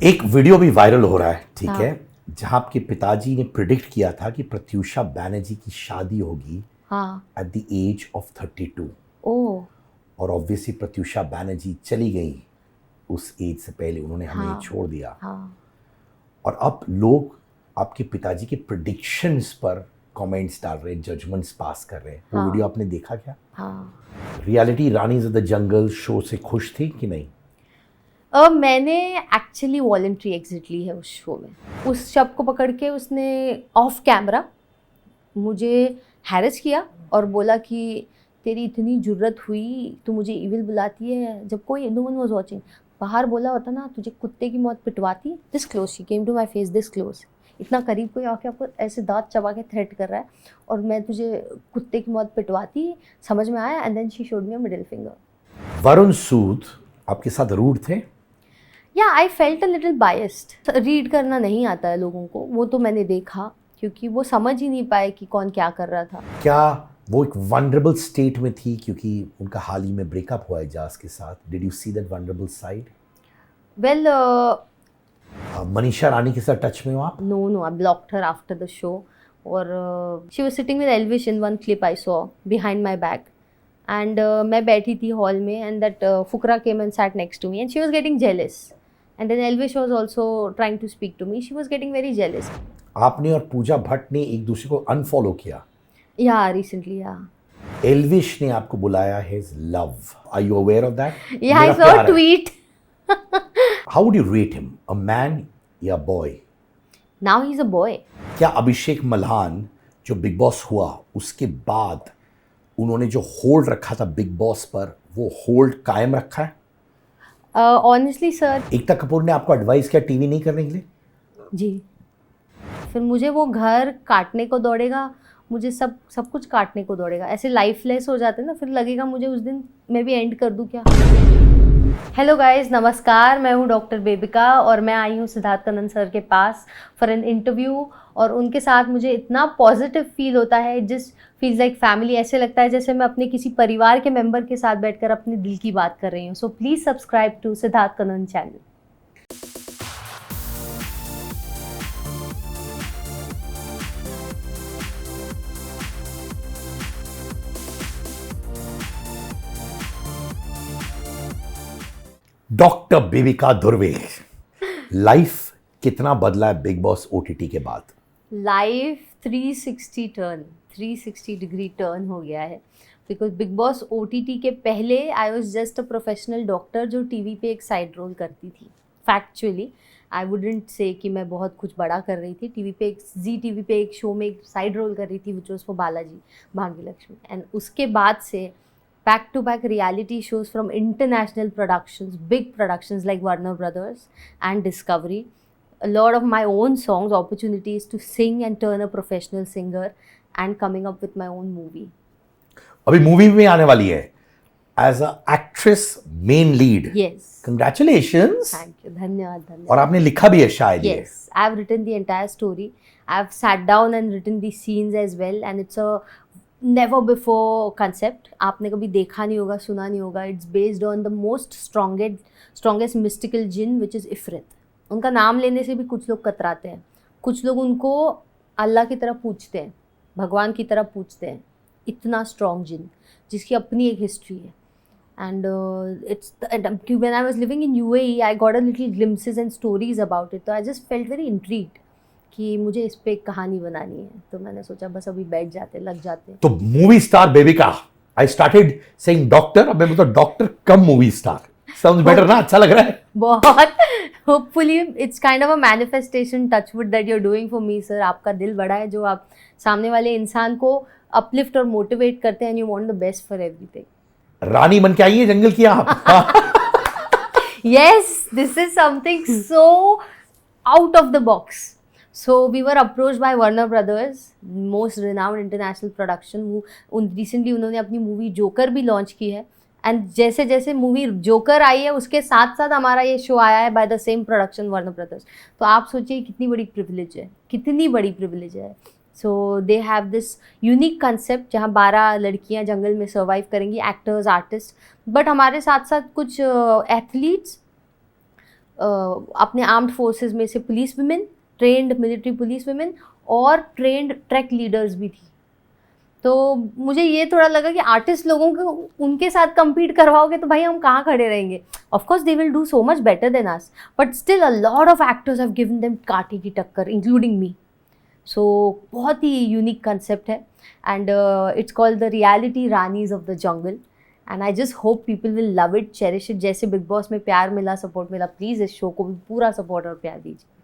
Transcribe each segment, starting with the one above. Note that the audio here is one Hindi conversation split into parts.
एक वीडियो भी वायरल हो रहा है, ठीक हाँ। है, जहां आपके पिताजी ने प्रिडिक्ट किया था कि प्रत्यूषा बैनर्जी की शादी होगी हाँ। At the age of 32। ओ। और ऑब्वियसली प्रत्यूषा बैनर्जी चली गई उस एज से पहले, उन्होंने हमें हाँ। छोड़ दिया। हाँ। और अब लोग आपके पिताजी के प्रिडिक्शंस पर कमेंट्स डाल रहे हैं, जजमेंट्स पास कर रहे हैं। वो हाँ। वीडियो आपने देखा क्या? हाँ। Reality Ranis of the jungle show से खुश थी कि नहीं? मैंने एक्चुअली वॉलंटरी एग्जिट ली है उस शो में। उस शब्द को पकड़ के उसने ऑफ कैमरा मुझे हैरेस किया और बोला कि तेरी इतनी जुर्रत हुई, तू मुझे इविल बुलाती है जब कोई नो वन वाज वाचिंग। बाहर बोला होता ना तुझे कुत्ते की मौत पिटवाती। This close, she came to my face, this close. इतना करीब कोई आके आपको ऐसे दांत चबा के थ्रेट कर रहा है और मैं तुझे कुत्ते की मौत पिटवाती, समझ में आया? And then she showed me a middle finger. Varun Sood आपके साथ रूड थे? या I felt a little biased. Read करना नहीं आता है लोगों को, वो तो मैंने देखा, क्योंकि वो समझ ही नहीं पाए कि कौन क्या कर रहा था। क्या वो एक वनरेबल स्टेट में थी क्योंकि उनका हाल ही में ब्रेकअप हुआ है जास के साथ? Did you see that vulnerable side? Well, Manisha Rani के साथ टच में हो आप? no, I blocked her after the show. और she was sitting with Elvish in one clip I saw behind my back. And मैं बैठी थी हॉल में and that Fukrey came and sat next to me and she was getting jealous. And then Elvish was also trying to speak to me. She was getting very jealous. आपने और पूजा भट्ट ने एक दूसरे को अनफॉलो किया। Yeah, recently, yeah. एल्विश ने आपको बुलाया his love. Are you aware of that? Yeah, I मेरा saw प्यार a है। tweet. How would you rate him? A man या boy? Now he's a boy. क्या अभिषेक मल्हान जो बिग बॉस हुआ उसके बाद उन्होंने जो होल्ड रखा था बिग बॉस पर, वो होल्ड कायम रखा है? Honestly, sir. एकता कपूर ने आपको एडवाइस किया टीवी नहीं करने के लिए? जी। फिर मुझे वो घर काटने को दौड़ेगा, मुझे सब कुछ काटने को दौड़ेगा। ऐसे लाइफलेस हो जाते ना, फिर लगेगा मुझे उस दिन मैं भी एंड कर दूं क्या। हेलो गाइस, नमस्कार। मैं हूँ डॉक्टर बेबिका और मैं आई हूँ सिद्धार्थ कनन सर के पास फॉर एन इंटरव्यू। और उनके साथ मुझे इतना पॉजिटिव फील होता है, जिस फील्स लाइक फैमिली। ऐसे लगता है जैसे मैं अपने किसी परिवार के मेंबर के साथ बैठकर अपने दिल की बात कर रही हूँ। So please subscribe to Siddharth Kannan channel. Doctor Bebika Dhurve, life कितना बदला है बिग बॉस ओटीटी के बाद? लाइफ 360 डिग्री टर्न हो गया है। बिकॉज बिग बॉस OTT के पहले I was just a professional doctor जो टीवी पे एक साइड रोल करती थी। फैक्चुअली आई वुडेंट से कि मैं बहुत कुछ बड़ा कर रही थी। टीवी पे एक ZTV पे एक शो में एक साइड रोल कर रही थी, विच वॉज फॉर बालाजी भाग्य लक्ष्मी। एंड उसके बाद से back to back reality shows from international productions, big productions like Warner Brothers and Discovery. A lot of my own songs, opportunities to sing and turn a professional singer, and coming up with my own movie. अभी मूवी में आने वाली है as a actress main lead. Yes. Congratulations. Thank you. धन्यवाद धन्यवाद। और आपने लिखा भी है शायद ये? Yes, I've written the entire story. I've sat down and written the scenes as well, and it's a never before concept. आपने कभी देखा नहीं होगा, सुना नहीं होगा। It's based on the most strongest mystical jinn, which is Ifrit. उनका नाम लेने से भी कुछ लोग कतराते हैं, कुछ लोग उनको अल्लाह की तरह पूछते हैं, भगवान की तरह पूछते हैं। इतना स्ट्रॉन्ग जिन जिसकी अपनी एक हिस्ट्री है। And when I was living in UAE, I got a little glimpses and stories about it. तो I just felt very intrigued कि मुझे इस पे एक कहानी बनानी है। तो मैंने सोचा बस अभी बैठ जाते, लग जाते। तो movie star Bebika, I started saying doctor, अब मैं मतलब doctor come movie star. Sounds better ना? अच्छा लग रहा है बहुत। Hopefully it's kind of a manifestation, touchwood, that you are doing for me sir. आपका दिल बड़ा है, जो आप सामने वाले इंसान को अपलिफ्ट और मोटिवेट करते हैं। And you want the best for everything. रानी बन के आई है जंगल की आप। Yes, this is something so out of the box. So we were approached by Warner Brothers, most renowned international production, who recently उन्होंने अपनी मूवी जोकर भी लॉन्च की है। एंड जैसे जैसे मूवी जोकर आई है उसके साथ साथ हमारा ये शो आया है by the same production Werner brothers. तो आप सोचिए कितनी बड़ी प्रिविलेज है, कितनी बड़ी प्रिविलेज है। So they have this unique concept जहाँ 12 लड़कियाँ जंगल में सर्वाइव करेंगी, एक्टर्स, आर्टिस्ट। बट हमारे साथ साथ कुछ एथलीट्स, अपने आर्म्ड फोर्सेस में से police women, trend military police women और ट्रेंड ट्रैक लीडर्स भी थी। तो मुझे ये थोड़ा लगा कि आर्टिस्ट लोगों को उनके साथ compete करवाओगे तो भाई हम कहाँ खड़े रहेंगे। Of course they will do so much better than us, but still a lot of actors have given them कांटे की टक्कर, इंक्लूडिंग मी। सो बहुत ही यूनिक कंसेप्ट है and it's called the reality Ranis of the jungle and I just hope people will love it, cherish it. जैसे बिग बॉस में प्यार मिला, सपोर्ट मिला, प्लीज़ इस शो को भी पूरा सपोर्ट और प्यार दीजिए।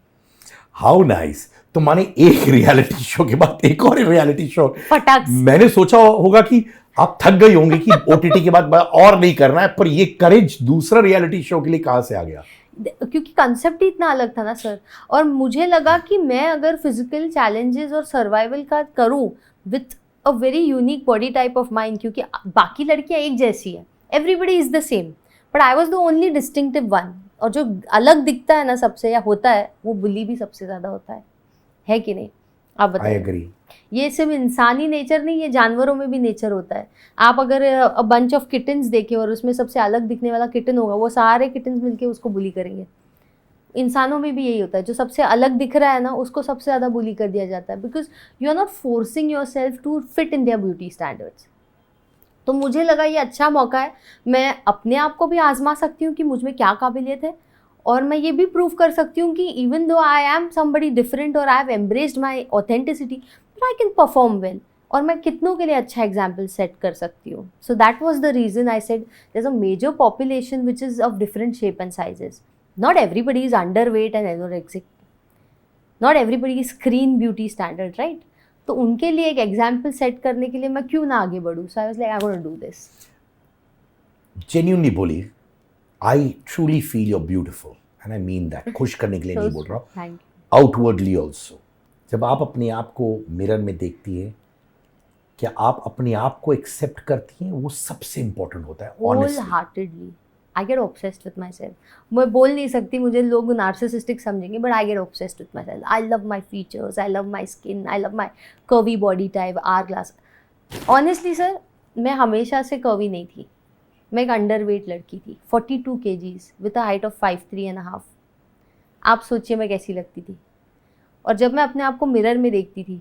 How nice. तो माने एक रियलिटी शो के बाद एक और रियलिटी शो, फटाक से। मैंने सोचा होगा कि आप थक गई होंगी कि ओटीटी के बाद और नहीं करना है, पर ये करेज दूसरा रियलिटी शो के लिए कहाँ से आ गया? क्योंकि कंसेप्ट ही इतना अलग था ना सर, और मुझे लगा कि मैं अगर फिजिकल चैलेंजेस और सर्वाइवल का करूं with a very unique body type of mind, क्योंकि बाकी लड़कियां एक जैसी है, everybody is the same, but I was the only distinctive one. और जो अलग दिखता है ना सबसे या होता है, वो बुली भी सबसे ज़्यादा होता है कि नहीं? आप आई बताइए। एग्री। ये सिर्फ इंसानी नेचर नहीं, ये जानवरों में भी नेचर होता है। आप अगर अ बंच ऑफ किटन्स देखें और उसमें सबसे अलग दिखने वाला किटन होगा, वो सारे किटन्स मिलके उसको बुली करेंगे। इंसानों में भी यही होता है, जो सबसे अलग दिख रहा है ना, उसको सबसे ज़्यादा बुली कर दिया जाता है, because you are not forcing yourself to fit in their beauty standards. तो मुझे लगा ये अच्छा मौका है, मैं अपने आप को भी आजमा सकती हूँ कि मुझ में क्या काबिलियत है, और मैं ये भी प्रूव कर सकती हूँ कि even though I am somebody different और I have embraced my authenticity, but I can perform well, और मैं कितनों के लिए अच्छा एग्जाम्पल सेट कर सकती हूँ। So that was the reason I said there is a major population which is of different shape and sizes. Not everybody is underweight and anorexic, not everybody is screen beauty standard, right? तो उनके लिए एक एग्जाम्पल सेट करने के लिए मैं क्यों ना आगे बढ़ूँ। So I was like I gonna do this. Genuinely बोली, I truly feel you're beautiful and I mean that. खुश करने के लिए नहीं बोल रहा हूँ, थैंक यू। Outwardly also. जब आप अपने आप को मिरर में देखती है, क्या आप अपने आप को एक्सेप्ट करती हैं? वो सबसे इंपॉर्टेंट होता है whole honestly. Heartedly I get obsessed with myself. मैं बोल नहीं सकती, मुझे लोग नार्सिसिस्टिक समझेंगे, but I get obsessed with myself. I love my features, I love my skin, I love my curvy body type, hourglass. Honestly sir, मैं हमेशा से कर्वी नहीं थी। मैं एक अंडरवेट लड़की थी, 42 kgs with a height of 5'3.5". आप सोचिए मैं कैसी लगती थी। और जब मैं अपने आप को मिरर में देखती थी,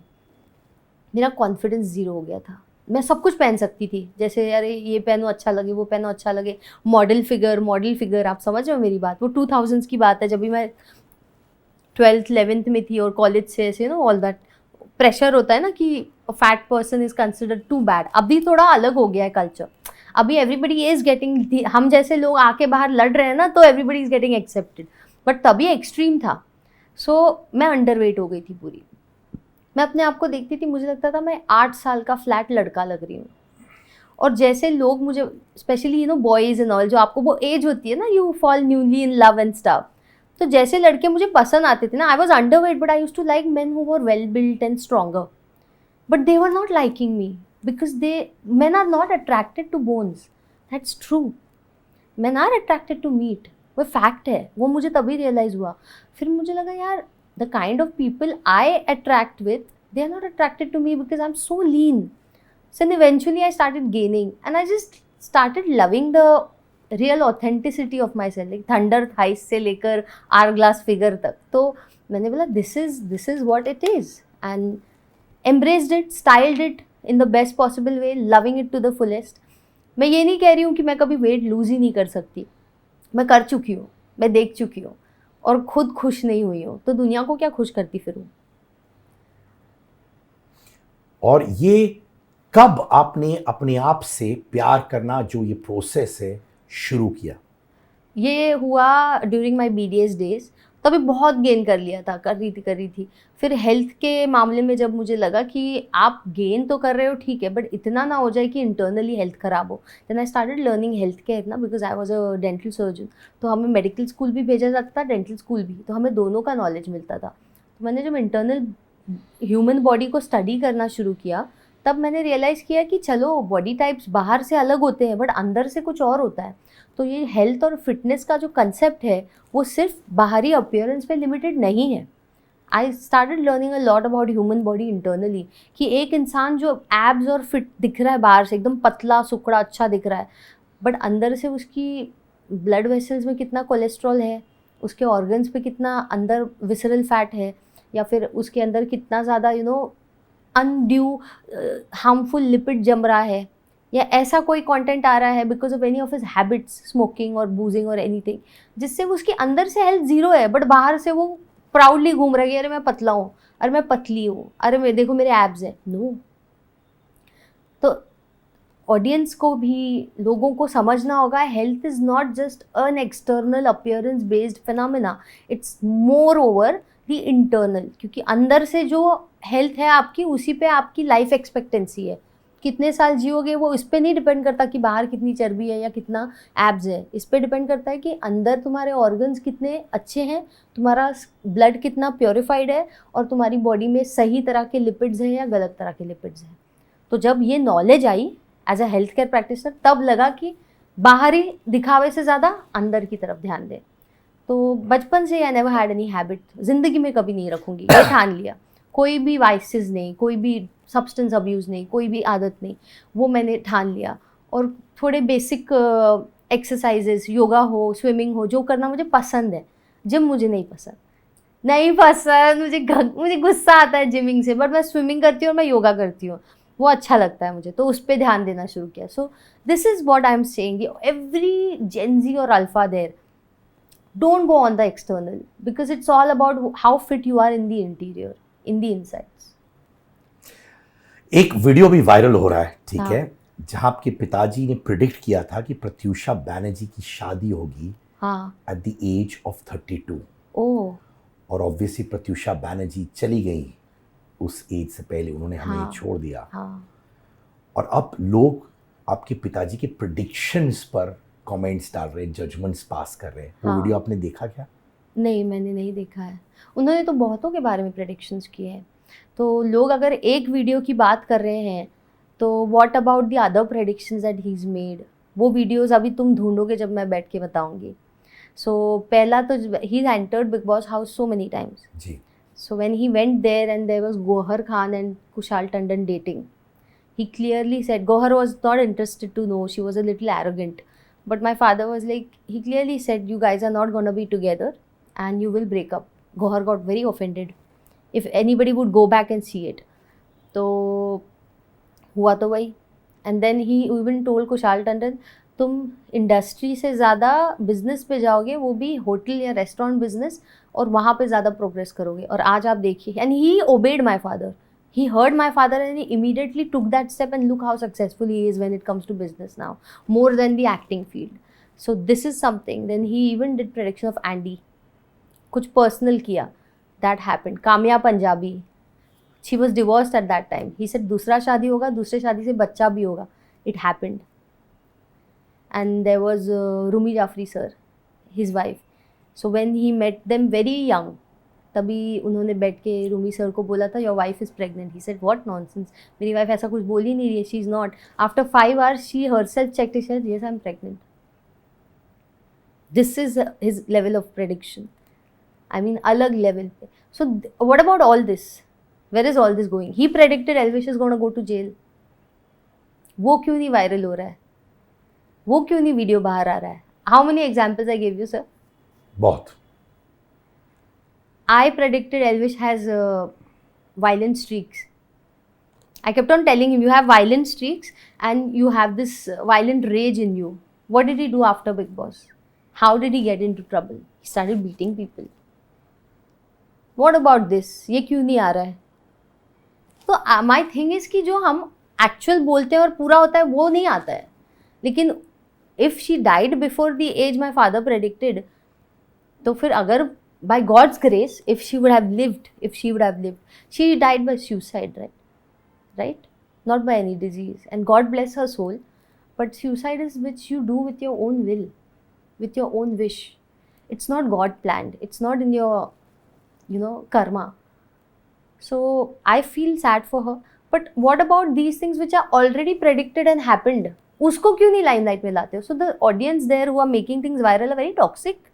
मेरा कॉन्फिडेंस ज़ीरो हो गया था। मैं सब कुछ पहन सकती थी, जैसे अरे ये पहनो अच्छा लगे, वो पहनो अच्छा लगे, मॉडल फिगर, आप समझ रहे हो मेरी बात? वो 2000s की बात है, जब भी मैं 12th 11th में थी, और कॉलेज से ऐसे ऑल दैट प्रेशर होता है ना कि fat person is considered too bad. अभी थोड़ा अलग हो गया है कल्चर, अभी एवरीबडी इज़ गेटिंग, हम जैसे लोग आके बाहर लड़ रहे हैं ना, तो everybody is getting accepted, but तभी एक्सट्रीम था। सो मैं अंडरवेट हो गई थी पूरी। मैं अपने आप को देखती थी, मुझे लगता था मैं 8 साल का फ्लैट लड़का लग रही हूँ। और जैसे लोग मुझे, स्पेशली बॉयज़ एंड ऑल, जो आपको वो एज होती है ना, you fall newly in love and stuff, तो जैसे लड़के मुझे पसंद आते थे ना, I was underweight, but I used to like men who were well built and stronger, but they were not liking me because men are not attracted to bones. That's true. Men are attracted to meat. वो फैक्ट है, वो मुझे तभी रियलाइज़ हुआ। फिर मुझे लगा यार, the kind of people I attract with, they are not attracted to me because I'm so lean. So then eventually I started gaining and I just started loving the real authenticity of myself, like thunder thighs से लेकर hourglass figure तक। तो मैंने बोला this is what it is, and embraced it, styled it in the best possible way, loving it to the fullest. मैं ये नहीं कह रही हूँ कि मैं कभी वेट लूज़ ही नहीं कर सकती, मैं कर चुकी हूँ, मैं देख चुकी हूँ और खुद खुश नहीं हुई हूँ, तो दुनिया को क्या खुश करती फिरूँ। और ये कब आपने अपने आप से प्यार करना, जो ये प्रोसेस है, शुरू किया? ये हुआ ड्यूरिंग माई BDS डेज। तभी बहुत गेन कर लिया था, कर रही थी। फिर हेल्थ के मामले में जब मुझे लगा कि आप गेन तो कर रहे हो ठीक है, बट इतना ना हो जाए कि इंटरनली हेल्थ ख़राब हो, then I started learning health care ना, because I was a dental surgeon. तो हमें मेडिकल स्कूल भी भेजा जाता था, डेंटल स्कूल भी, तो हमें दोनों का नॉलेज मिलता था। तो मैंने जब इंटरनल ह्यूमन बॉडी को स्टडी करना शुरू किया, तब मैंने रियलाइज़ किया कि चलो बॉडी टाइप्स बाहर से अलग होते हैं, बट अंदर से कुछ और होता है। तो ये हेल्थ और फिटनेस का जो कंसेप्ट है, वो सिर्फ बाहरी अपीयरेंस पे लिमिटेड नहीं है। आई started learning a lot about human body internally, कि एक इंसान जो एब्स और फिट दिख रहा है बाहर से, एकदम पतला सुकड़ा अच्छा दिख रहा है, बट अंदर से उसकी ब्लड वेसल्स में कितना कोलेस्ट्रॉल है, उसके ऑर्गन्स पे कितना अंदर विसरल फैट है, या फिर उसके अंदर कितना ज़्यादा अनड्यू हार्मफुल लिपिड जम रहा है, या ऐसा कोई कंटेंट आ रहा है because of any of his habits, smoking और बूजिंग और एनीथिंग, जिससे उसके अंदर से हेल्थ ज़ीरो है बट बाहर से वो प्राउडली घूम रही है, अरे मैं पतला हूँ, अरे मैं पतली हूँ, अरे मैं देखो मेरे एब्स हैं। नो, तो ऑडियंस को भी, लोगों को समझना होगा health is not just an external appearance based phenomena, it's more over the internal, क्योंकि अंदर से जो हेल्थ है आपकी, उसी पे आपकी लाइफ एक्सपेक्टेंसी है। कितने साल जियोगे वो इस पे नहीं डिपेंड करता कि बाहर कितनी चर्बी है या कितना एब्स है, इस पे डिपेंड करता है कि अंदर तुम्हारे ऑर्गन्स कितने अच्छे हैं, तुम्हारा ब्लड कितना प्योरीफाइड है, और तुम्हारी बॉडी में सही तरह के लिपिड्स हैं या गलत तरह के लिपिड्स हैं। तो जब ये नॉलेज आई as a health care practitioner, तब लगा कि बाहरी दिखावे से ज़्यादा अंदर की तरफ ध्यान दें। तो बचपन से I never had any habit, ज़िंदगी में कभी नहीं रखूँगी, ये ठान लिया। कोई भी वाइसेस नहीं, कोई भी सब्सटेंस अब्यूज़ नहीं, कोई भी आदत नहीं, वो मैंने ठान लिया। और थोड़े बेसिक एक्सरसाइजेस, योगा हो, स्विमिंग हो, जो करना मुझे पसंद है। जिम मुझे नहीं पसंद, नहीं पसंद, मुझे गुस्सा आता है जिमिंग से, बट मैं स्विमिंग करती हूँ और मैं योगा करती हूँ, वो अच्छा लगता है मुझे, तो उस पर ध्यान देना शुरू किया। So this is what I am saying, every Gen Z और alpha there, don't go on the external, because it's all about how fit you are in the interior, in the insides. एक वीडियो भी वायरल हो रहा है, ठीक हाँ. है, जहां आपके पिताजी ने प्रिडिक्ट किया था कि प्रत्यूषा बैनर्जी की शादी होगी एट द एज ऑफ 32। ओह, और ऑब्वियसली प्रत्यूषा बैनर्जी चली गई उस एज से पहले, उन्होंने हमें छोड़ दिया। और अब लोग आपके पिताजी के प्रिडिक्शंस पर कमेंट्स डाल रहे हैं, जजमेंट्स पास कर रहे हैं। वो वीडियो आपने देखा क्या? नहीं, मैंने नहीं देखा है। उन्होंने तो बहुतों के बारे में प्रेडिक्शंस किए हैं। तो लोग अगर एक वीडियो की बात कर रहे हैं, तो what about the other predictions that he is made? वो वीडियोस अभी तुम ढूंढोगे जब मैं बैठ के बताऊंगी। सो पहला तो he entered Bigg Boss house so many times जी। So when he went there and there was Gauhar Khan and Kushal Tandon dating, he clearly said Gohar was not interested to know, she was a little arrogant, but my father was like, he clearly said you guys are not going to be together and you will break up. Gohar got very offended if anybody would go back and see it. तो हुआ तो वही, and then he even told Kushal Tandon, तुम इंडस्ट्री से ज़्यादा बिजनेस पे जाओगे, वो भी होटल या रेस्टोरेंट बिजनेस, और वहाँ पे ज़्यादा प्रोग्रेस करोगे। और आज आप देखिए, and he obeyed my father. He heard my father and he immediately took that step, and look how successful he is when it comes to business now, more than the acting field. So this is something. Then he even did prediction of Andy. कुछ personal किया. That happened. Kamya Punjabi. She was divorced at that time. He said दूसरा शादी होगा, दूसरे शादी से बच्चा भी होगा. It happened. And there was Rumi Jafri sir, his wife. So when he met them very young, तभी उन्होंने बैठ के रूमी सर को बोला था your wife is pregnant. He said what nonsense, मेरी वाइफ ऐसा कुछ बोल ही नहीं रही है, she is not. After 5 hours she herself checked, she said yes I am pregnant. This is his level of prediction. I mean अलग लेवल पे. So what about all this? Where is all this going? He predicted Elvish is gonna go to jail. वो क्यों नहीं वायरल हो रहा है? वो क्यों नहीं वीडियो बाहर आ रहा है? How many examples I give you sir? बहुत. I predicted Elvish has violent streaks. I kept on telling him, you have violent streaks and you have this violent rage in you. What did he do after Big Boss? How did he get into trouble? He started beating people. What about this? ये क्यों नहीं आ रहा है? तो my thing is कि जो हम actual बोलते हैं और पूरा होता है वो नहीं आता है. लेकिन if she died before the age my father predicted, तो फिर अगर by God's grace, if she would have lived, she died by suicide, right? Not by any disease. And God bless her soul. But suicide is which you do with your own will, with your own wish. It's not God planned. It's not in your, karma. So I feel sad for her. But what about these things which are already predicted and happened? उसको क्यों नहीं limelight में लाते हो? So the audience there who are making things viral are very toxic.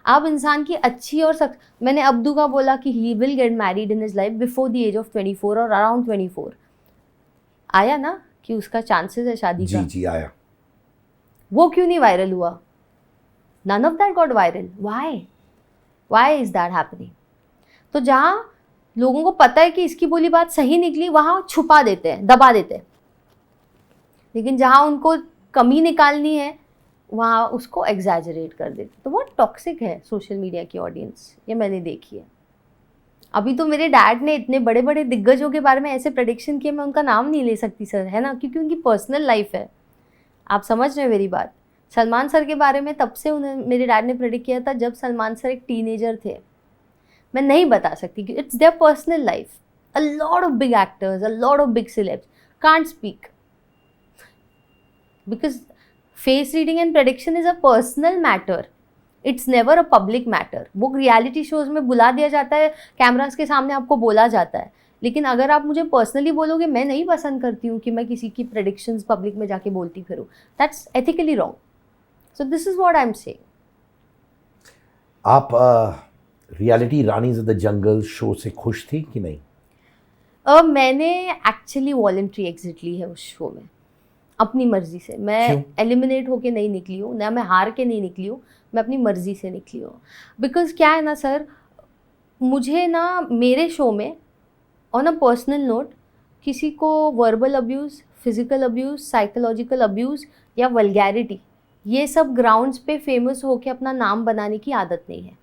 आप इंसान की अच्छी और मैंने अब्दू का बोला कि he will get married in his life before the age of 24 और अराउंड 24. आया ना कि उसका चांसेस है शादी का? जी आया. वो क्यों नहीं वायरल हुआ? None of that got viral. Why? Why is that happening? तो जहाँ लोगों को पता है कि इसकी बोली बात सही निकली, वहाँ छुपा देते हैं, दबा देते हैं, लेकिन जहाँ उनको कमी निकालनी है वहाँ उसको एग्जैजरेट कर देते। तो बहुत टॉक्सिक है सोशल मीडिया की ऑडियंस, ये मैंने देखी है। अभी तो मेरे डैड ने इतने बड़े बड़े दिग्गजों के बारे में ऐसे प्रेडिक्शन किए, मैं उनका नाम नहीं ले सकती सर, है ना, क्योंकि उनकी पर्सनल लाइफ है। आप समझ रहे हैं मेरी बात? सलमान सर के बारे में तब से उन्हें मेरे डैड ने प्रेडिक्ट किया था जब सलमान सर एक टीनेजर थे। मैं नहीं बता सकती कि it's their personal life. A lot of big actors, a lot of big celebs can't speak because face reading and prediction is a personal matter, it's never a public matter. वो रियलिटी शोज में बुला दिया जाता है, कैमरास के सामने आपको बोला जाता है, लेकिन अगर आप मुझे पर्सनली बोलोगे मैं नहीं पसंद करती हूँ कि मैं किसी की प्रेडिक्शंस पब्लिक में जाके बोलती फिरूँ, that's ethically wrong. So this is what I am saying. आप reality Ranis of the jungle show से खुश थी कि नहीं? मैंने एक्चुअली वॉलंटरी एग्जिट ली है उस शो में, अपनी मर्जी से। मैं एलिमिनेट होके नहीं निकली हूँ, ना मैं हार के नहीं निकली हूँ, मैं अपनी मर्जी से निकली हूँ। बिकॉज क्या है ना सर, मुझे ना मेरे शो में ऑन अ पर्सनल नोट किसी को verbal abuse, physical abuse, psychological abuse या वल्गैरिटी, ये सब ग्राउंड्स पे फेमस होके अपना नाम बनाने की आदत नहीं है।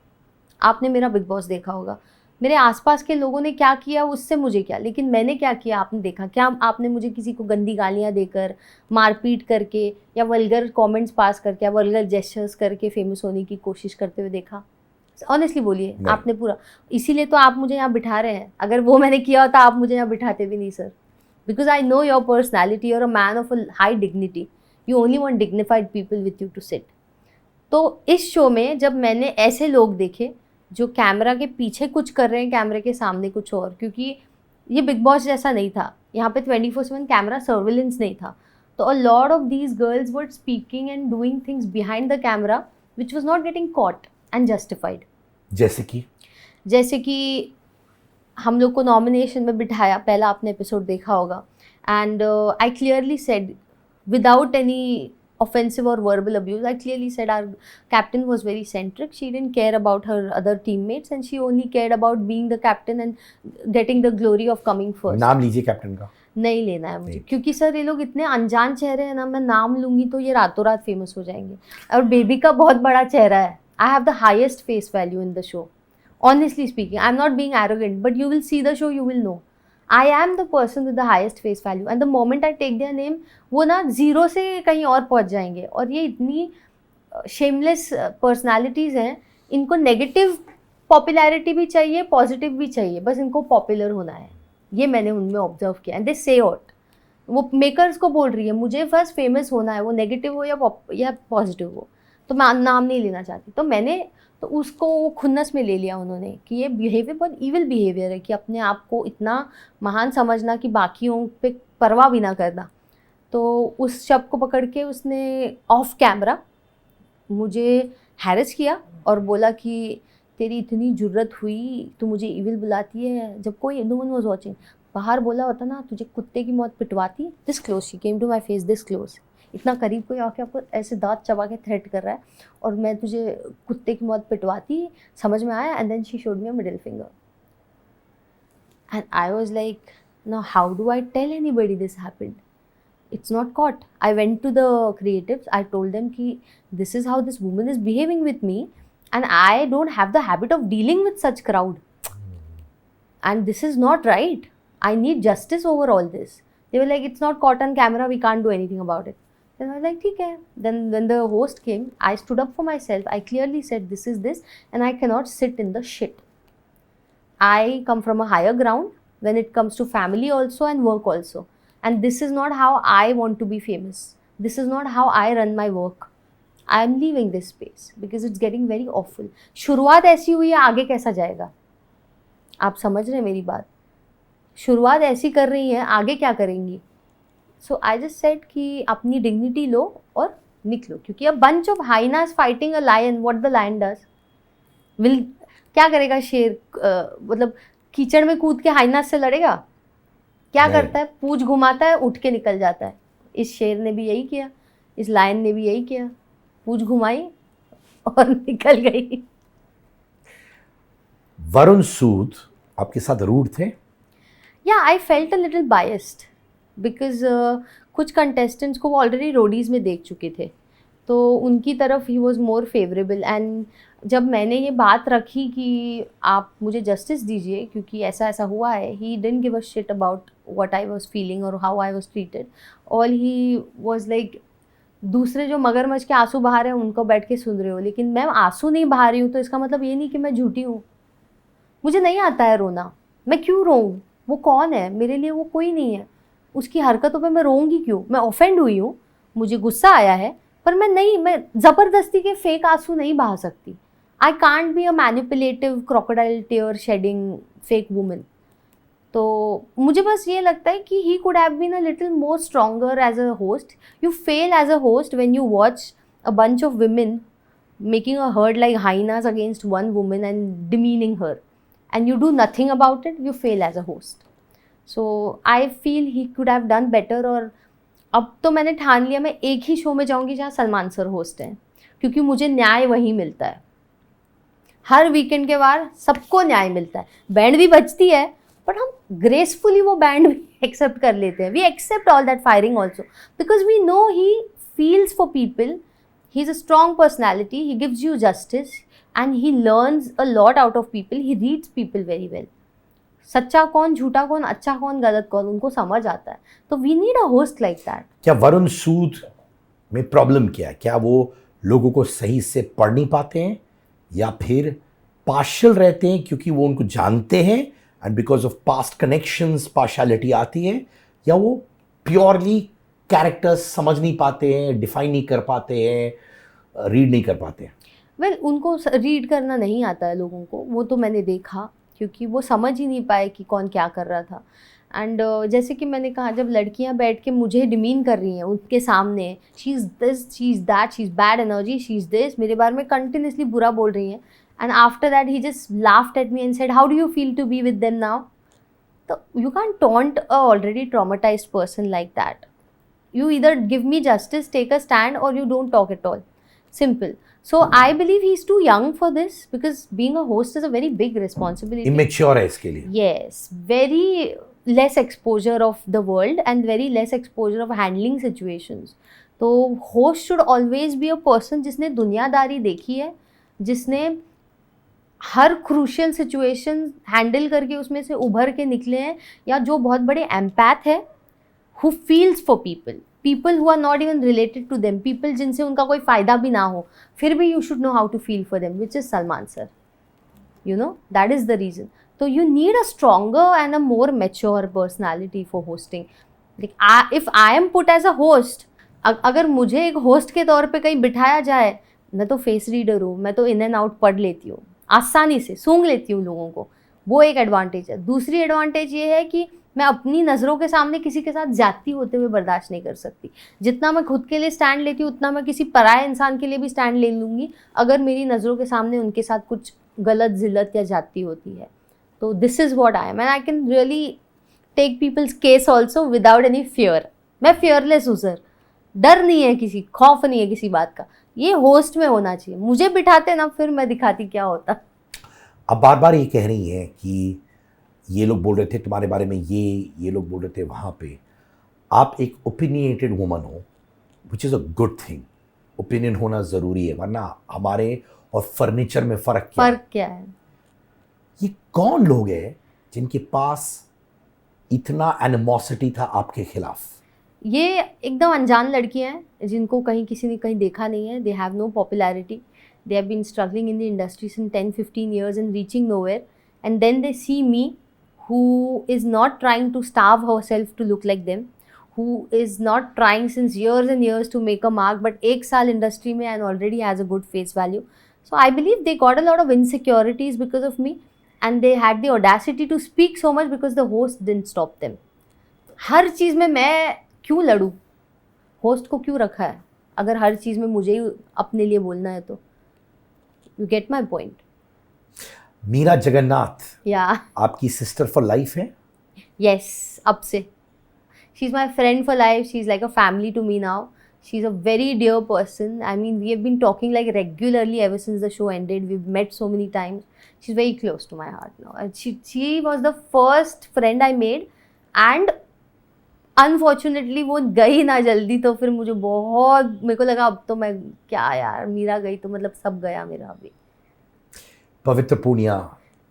आपने मेरा बिग बॉस देखा होगा, मेरे आसपास के लोगों ने क्या किया उससे मुझे क्या, लेकिन मैंने क्या किया आपने देखा। क्या आपने मुझे किसी को गंदी गालियाँ देकर, मारपीट करके या वल्गर कमेंट्स पास करके या वल्गर जेस्चर्स करके फेमस होने की कोशिश करते हुए देखा? ऑनेस्टली बोलिए आपने पूरा। इसीलिए तो आप मुझे यहाँ बिठा रहे हैं, अगर वो मैंने किया होता आप मुझे यहाँ बिठाते भी नहीं sir. Because I know your personality, you're a man of a high dignity, you only want dignified people with you to sit. तो इस शो में जब मैंने ऐसे लोग देखे जो कैमरा के पीछे कुछ कर रहे हैं, कैमरे के सामने कुछ और, क्योंकि ये बिग बॉस जैसा नहीं था, यहाँ पे 24/7 कैमरा सर्विलेंस नहीं था। तो a lot of these girls were speaking and doing things behind the camera which was not getting caught and justified. जैसे कि हम लोग को नॉमिनेशन में बिठाया, पहला आपने एपिसोड देखा होगा, and I clearly said without any offensive or verbal abuse, I clearly said our captain was very centric. She didn't care about her other teammates and she only cared about being the captain and getting the glory of coming first. नाम लीजिए कैप्टन का। नहीं लेना है मुझे, क्योंकि सर ये लोग इतने अनजान चेहरे हैं ना, मैं नाम लूंगी तो ये रातों रात फेमस हो जाएंगे। और बेबी का बहुत बड़ा चेहरा है, I have the highest face value in the show, honestly speaking. I am not being arrogant, but you will see the show, you will know I am the person with the highest face value and the moment I take their name, वो ना जीरो से कहीं और पहुंच जाएंगे। और ये इतनी शेमलेस पर्सनालिटीज़ हैं, इनको नेगेटिव पॉपुलैरिटी भी चाहिए, पॉजिटिव भी चाहिए, बस इनको पॉपुलर होना है। ये मैंने उनमें ऑब्जर्व किया एंड दे से आउट। वो मेकर्स को बोल रही है मुझे बस फेमस होना है, वो नेगेटिव हो या पॉजिटिव हो, तो मैं नाम नहीं लेना चाहती। तो मैंने तो उसको वो खुन्नस में ले लिया उन्होंने कि ये बिहेवियर बहुत ईविल बिहेवियर है, कि अपने आप को इतना महान समझना कि बाकियों पे परवाह भी ना करना। तो उस शब्द को पकड़ के उसने ऑफ कैमरा मुझे हैरेस किया और बोला कि तेरी इतनी जुर्रत हुई, तू मुझे ईविल बुलाती है जब कोई नो वन वाज वाचिंग। बाहर बोला होता ना तुझे कुत्ते की मौत पिटवाती। This close, she came to my face this close, इतना करीब कोई आके आपको ऐसे दांत चबा के थ्रेट कर रहा है और मैं तुझे कुत्ते की मौत पिटवाती, समझ में आया? And then she showed me a middle finger and I was like now how do I tell anybody this happened? It's not caught. I went to the creatives, I told them ki this is how this woman is behaving with me and I don't have the habit of dealing with such crowd and this is not right. I need justice over all this. They were like, it's not caught on camera, we can't do anything about it. Then I was like, theek hai. Then when the host came, I stood up for myself. I clearly said this is this and I cannot sit in the shit. I come from a higher ground when it comes to family also and work also. And this is not how I want to be famous. This is not how I run my work. I am leaving this space because it's getting very awful. शुरुआत ऐसी हुई है, आगे कैसा जाएगा? आप समझ रहे हैं मेरी बात? शुरुआत ऐसी कर रही है, आगे क्या करेंगी? So I just said कि अपनी डिग्निटी लो और निकलो, क्योंकि a bunch of hyenas fighting a lion, what the lion does? Will क्या करेगा शेर? मतलब कीचड़ में कूद के हाइनास से लड़ेगा? क्या करता है? पूंछ घुमाता है, उठ के निकल जाता है। इस शेर ने भी यही किया, इस लायन ने भी यही किया, पूंछ घुमाई और निकल गई। वरुण सूद आपके साथ रूड थे? या I felt a little biased because कुछ कंटेस्टेंट्स को वो ऑलरेडी रोडीज़ में देख चुके थे, तो उनकी तरफ he was more favourable. And जब मैंने ये बात रखी कि आप मुझे जस्टिस दीजिए क्योंकि ऐसा ऐसा हुआ है, he didn't give a shit about what I was feeling और how I was treated. All he was like, दूसरे जो मगरमच्छ के आंसू बहा रहे हैं उनको बैठ के सुन रहे हो, लेकिन मैं आंसू नहीं बहा रही हूँ तो इसका मतलब ये नहीं कि मैं झूठी हूँ। मुझे नहीं आता है रोना, मैं क्यों रोऊँ? वो कौन है मेरे लिए? वो कोई नहीं है। उसकी हरकतों पे मैं रोऊंगी क्यों? मैं ऑफेंड हुई हूँ, मुझे गुस्सा आया है, पर मैं ज़बरदस्ती के फेक आंसू नहीं बहा सकती। I can't be a manipulative crocodile tear shedding fake woman. तो मुझे बस ये लगता है कि he could have been a little more stronger as a host. You fail as a host when you watch a bunch of women making a herd like hyenas against one woman and demeaning her, and you do nothing about it. You fail as a host. So I feel he could have done better. और अब तो मैंने ठान लिया मैं एक ही शो में जाऊंगी जहाँ सलमान सर होस्ट हैं, क्योंकि मुझे न्याय वहीं मिलता है। हर वीकेंड के बाद सबको न्याय मिलता है, बैंड भी बजती है, बट हम ग्रेसफुली वो बैंड भी एक्सेप्ट कर लेते हैं। We accept all that firing also because we know he feels for people. He is a strong personality, he gives you justice and he learns a lot out of people, he reads people very well. सच्चा कौन, झूठा कौन, अच्छा कौन, गलत कौन, उनको समझ आता है। तो we need a host like that. क्या वरुण सूद में प्रॉब्लम क्या है? क्या वो लोगों को सही से पढ़ नहीं पाते हैं, या फिर पार्शियल रहते हैं क्योंकि वो उनको जानते हैं and because of past connections partiality आती है, या वो प्योरली कैरेक्टर्स समझ नहीं पाते हैं, डिफाइन नहीं कर पाते हैं, रीड नहीं कर पाते हैं? वेल उनको रीड करना नहीं आता है लोगों को, वो तो मैंने देखा, क्योंकि वो समझ ही नहीं पाए कि कौन क्या कर रहा था। एंड जैसे कि मैंने कहा, जब लड़कियां बैठ के मुझे डिमीन कर रही हैं उनके सामने, she is this, she is that, she is bad energy, she is this, मेरे बारे में कंटिन्यूसली बुरा बोल रही हैं, and after that he just laughed at me and said how do you feel to be with them now? तो you can taunt a already traumatized person like that. You either give me justice, take a stand, or you don't talk at all. Simple. So I believe he's too young for this, because being a host is a very big responsibility. Immature है इसके लिए। Yes, very less exposure of the world and very less exposure of handling situations. तो host should always be a person जिसने दुनियादारी देखी है, जिसने हर क्रूशियल सिचुएशन हैंडल करके उसमें से उभर के निकले हैं, या जो बहुत बड़े एम्पैथ है, who feels for people who are not even related to them, people जिनसे उनका कोई फ़ायदा भी ना हो, फिर भी you should know how to feel for them, which is Salman sir. You know, that is the reason. So you need a stronger and a more mature personality for hosting. Like if I am put as a host, अगर मुझे एक होस्ट के तौर पे कहीं बिठाया जाए, मैं तो फेस रीडर हूँ, मैं तो इन एंड आउट पढ़ लेती हूँ, आसानी से सूंघ लेती हूँ लोगों को, वो एक एडवांटेज है। दूसरी एडवांटेज ये है कि मैं अपनी नज़रों के सामने किसी के साथ ज्यादती होते हुए बर्दाश्त नहीं कर सकती। जितना मैं खुद के लिए स्टैंड लेती हूँ, उतना मैं किसी पराये इंसान के लिए भी स्टैंड ले लूँगी अगर मेरी नज़रों के सामने उनके साथ कुछ गलत जिल्लत या ज्यादती होती है। तो this is what I am, and I can really take people's case also without any fear. मैं फियरलेस हूँ सर, डर नहीं है, किसी खौफ नहीं है किसी बात का। ये होस्ट में होना चाहिए। मुझे बिठाते ना, फिर मैं दिखाती क्या होता। अब बार बार ये कह रही हैं कि ये लोग बोल रहे थे तुम्हारे बारे में, ये लोग बोल रहे थे वहाँ पे। आप एक ओपिनियटेड वुमन हो, which is a good thing. Opinion होना ज़रूरी है, वरना हमारे और फर्नीचर में फ़र्क क्या है? ये कौन लोग हैं जिनके पास इतना एनिमोसिटी था आपके खिलाफ? ये एकदम अनजान लड़कियां हैं जिनको कहीं किसी ने कहीं देखा नहीं है। They have no popularity, they have been struggling in the industry since 10-15 years and reaching nowhere, and then they see me, who is not trying to starve herself to look like them, who is not trying since years and years to make a mark, but एक साल इंडस्ट्री में and already has a good face value. So I believe they got a lot of insecurities because of me, and they had the audacity to speak so much because the host didn't stop them. हर चीज़ में मैं क्यों लड़ूँ? होस्ट को क्यों रखा है अगर हर चीज़ में मुझे ही अपने लिए बोलना है? तो you get my point. Meera Jagannath या आपकी सिस्टर फॉर लाइफ है? यस, अब से she is my friend for life. She is like a family to me now. She's a very dear person. I mean, we have been talking like regularly ever since the show ended. We've met so many times. she's very close to my heart now, and she was the first friend I made, and unfortunately वो गई ना जल्दी, तो फिर मुझे बहुत, मेरे को लगा अब तो मैं क्या यार, मीरा गई तो मतलब सब गया मेरा अभी। पवित्र पूनिया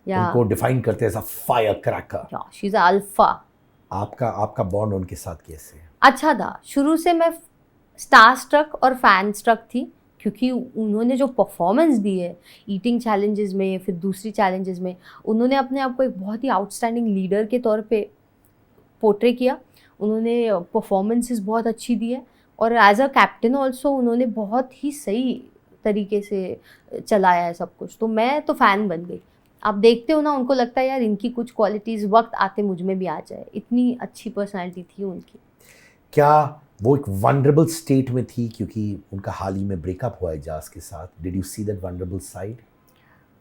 या उनको डिफाइन करते हैं एज अ फायर क्रैकर। या शी इज अल्फा। आपका बॉन्ड उनके साथ कैसे है? अच्छा था, शुरू से मैं स्टार स्ट्रक और फैन स्ट्रक थी, क्योंकि उन्होंने जो परफॉर्मेंस दी है ईटिंग चैलेंजेस में, फिर दूसरी चैलेंजेस में, उन्होंने अपने आप को एक बहुत ही आउटस्टैंडिंग लीडर के तौर पे पोर्ट्रे किया। उन्होंने परफॉर्मेंसेस बहुत अच्छी दी है, और एज अ कैप्टन ऑल्सो उन्होंने बहुत ही सही तरीके से चलाया है सब कुछ। तो मैं तो फ़ैन बन गई। आप देखते हो ना, उनको लगता है यार इनकी कुछ क्वालिटीज़ वक्त आते मुझ में भी आ जाए, इतनी अच्छी पर्सनैलिटी थी उनकी। क्या वो एक वनरेबल स्टेट में थी, क्योंकि उनका हाल ही में ब्रेकअप हुआ है जास के साथ? Did you see that vulnerable side?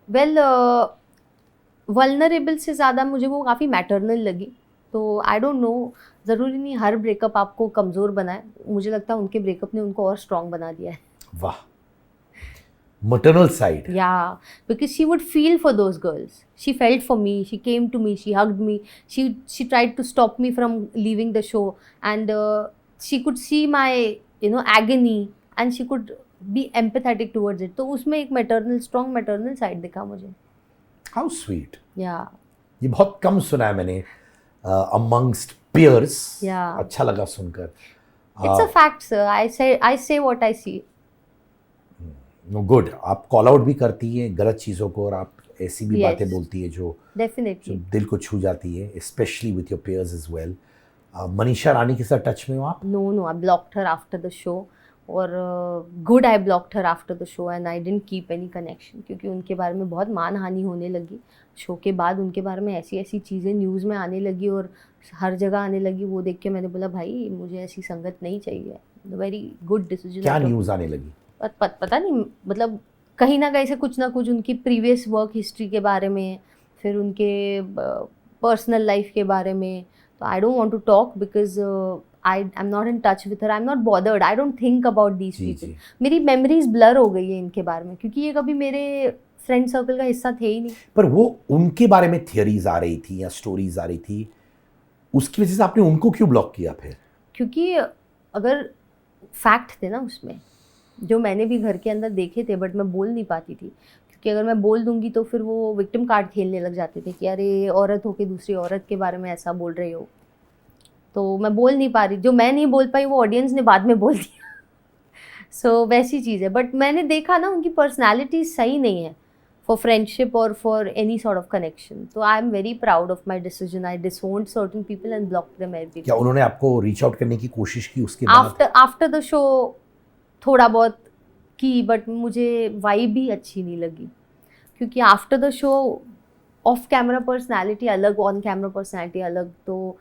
Well, vulnerable से ज़्यादा मुझे वो काफ़ी मैटरनल लगी। तो आई डोंट नो, ज़रूरी नहीं हर ब्रेकअप आपको कमज़ोर बनाए। मुझे लगता है उनके ब्रेकअप ने उनको और स्ट्रॉन्ग बना दिया है। वाह, maternal side. Yeah, because she would feel for those girls. She felt for me. She came to me. She hugged me. She tried to stop me from leaving the show, and she could see my agony, and she could be empathetic towards it. तो उसमें एक strong maternal side दिखा मुझे. How sweet. Yeah. ये बहुत कम सुना है मैंने amongst peers. Yeah. अच्छा लगा सुनकर. It's a fact, sir. I say what I see. No good, आप कॉल आउट भी करती हैं गलत चीज़ों को, और आप ऐसी भी बातें बोलती है जो दिल को छू जाती है, specially with your peers as well. Manisha Rani के साथ टच में हो आप? No, I blocked her after the show, और good, I blocked her after the show, and I didn't keep any connection, क्योंकि उनके बारे में बहुत मानहानि होने लगी शो के बाद। उनके बारे में ऐसी चीज़ें न्यूज़ में आने लगी और हर जगह आने लगी। वो देख के मैंने बोला भाई मुझे ऐसी संगत नहीं चाहिए। Very good decision. क्या न्यूज़ आने लगी? पता नहीं, मतलब कहीं ना कहीं से कुछ ना कुछ उनकी प्रीवियस वर्क हिस्ट्री के बारे में, फिर उनके पर्सनल लाइफ के बारे में। तो I don't want to talk because I am not in touch with her, I am not bothered, I don't think about these people. मेरी मेमोरीज ब्लर हो गई है इनके बारे में, क्योंकि ये कभी मेरे फ्रेंड सर्कल का हिस्सा थे ही नहीं। पर वो उनके बारे में थियरीज आ रही थी या स्टोरीज आ रही थी, उसकी वजह से आपने उनको क्यों ब्लॉक किया फिर? क्योंकि अगर फैक्ट थे ना उसमें, जो मैंने भी घर के अंदर देखे थे, बट मैं बोल नहीं पाती थी, क्योंकि अगर मैं बोल दूंगी तो फिर वो विक्टिम कार्ड खेलने लग जाते थे कि अरे औरत हो के दूसरी औरत के बारे में ऐसा बोल रहे हो। तो मैं बोल नहीं पा रही, जो मैं नहीं बोल पाई वो ऑडियंस ने बाद में बोल दिया। सो वैसी चीज़ है। बट मैंने देखा ना उनकी पर्सनैलिटी सही नहीं है फॉर फ्रेंडशिप और for any sort of connection. तो I am very proud of my decision. I disowned certain people and blocked them everywhere. क्या उन्होंने आपको रीच आउट करने की कोशिश की उसके बाद? आफ्टर द शो थोड़ा बहुत की, बट मुझे वाइब भी अच्छी नहीं लगी, क्योंकि after the show off camera personality अलग, ऑन कैमरा पर्सनालिटी अलग, तो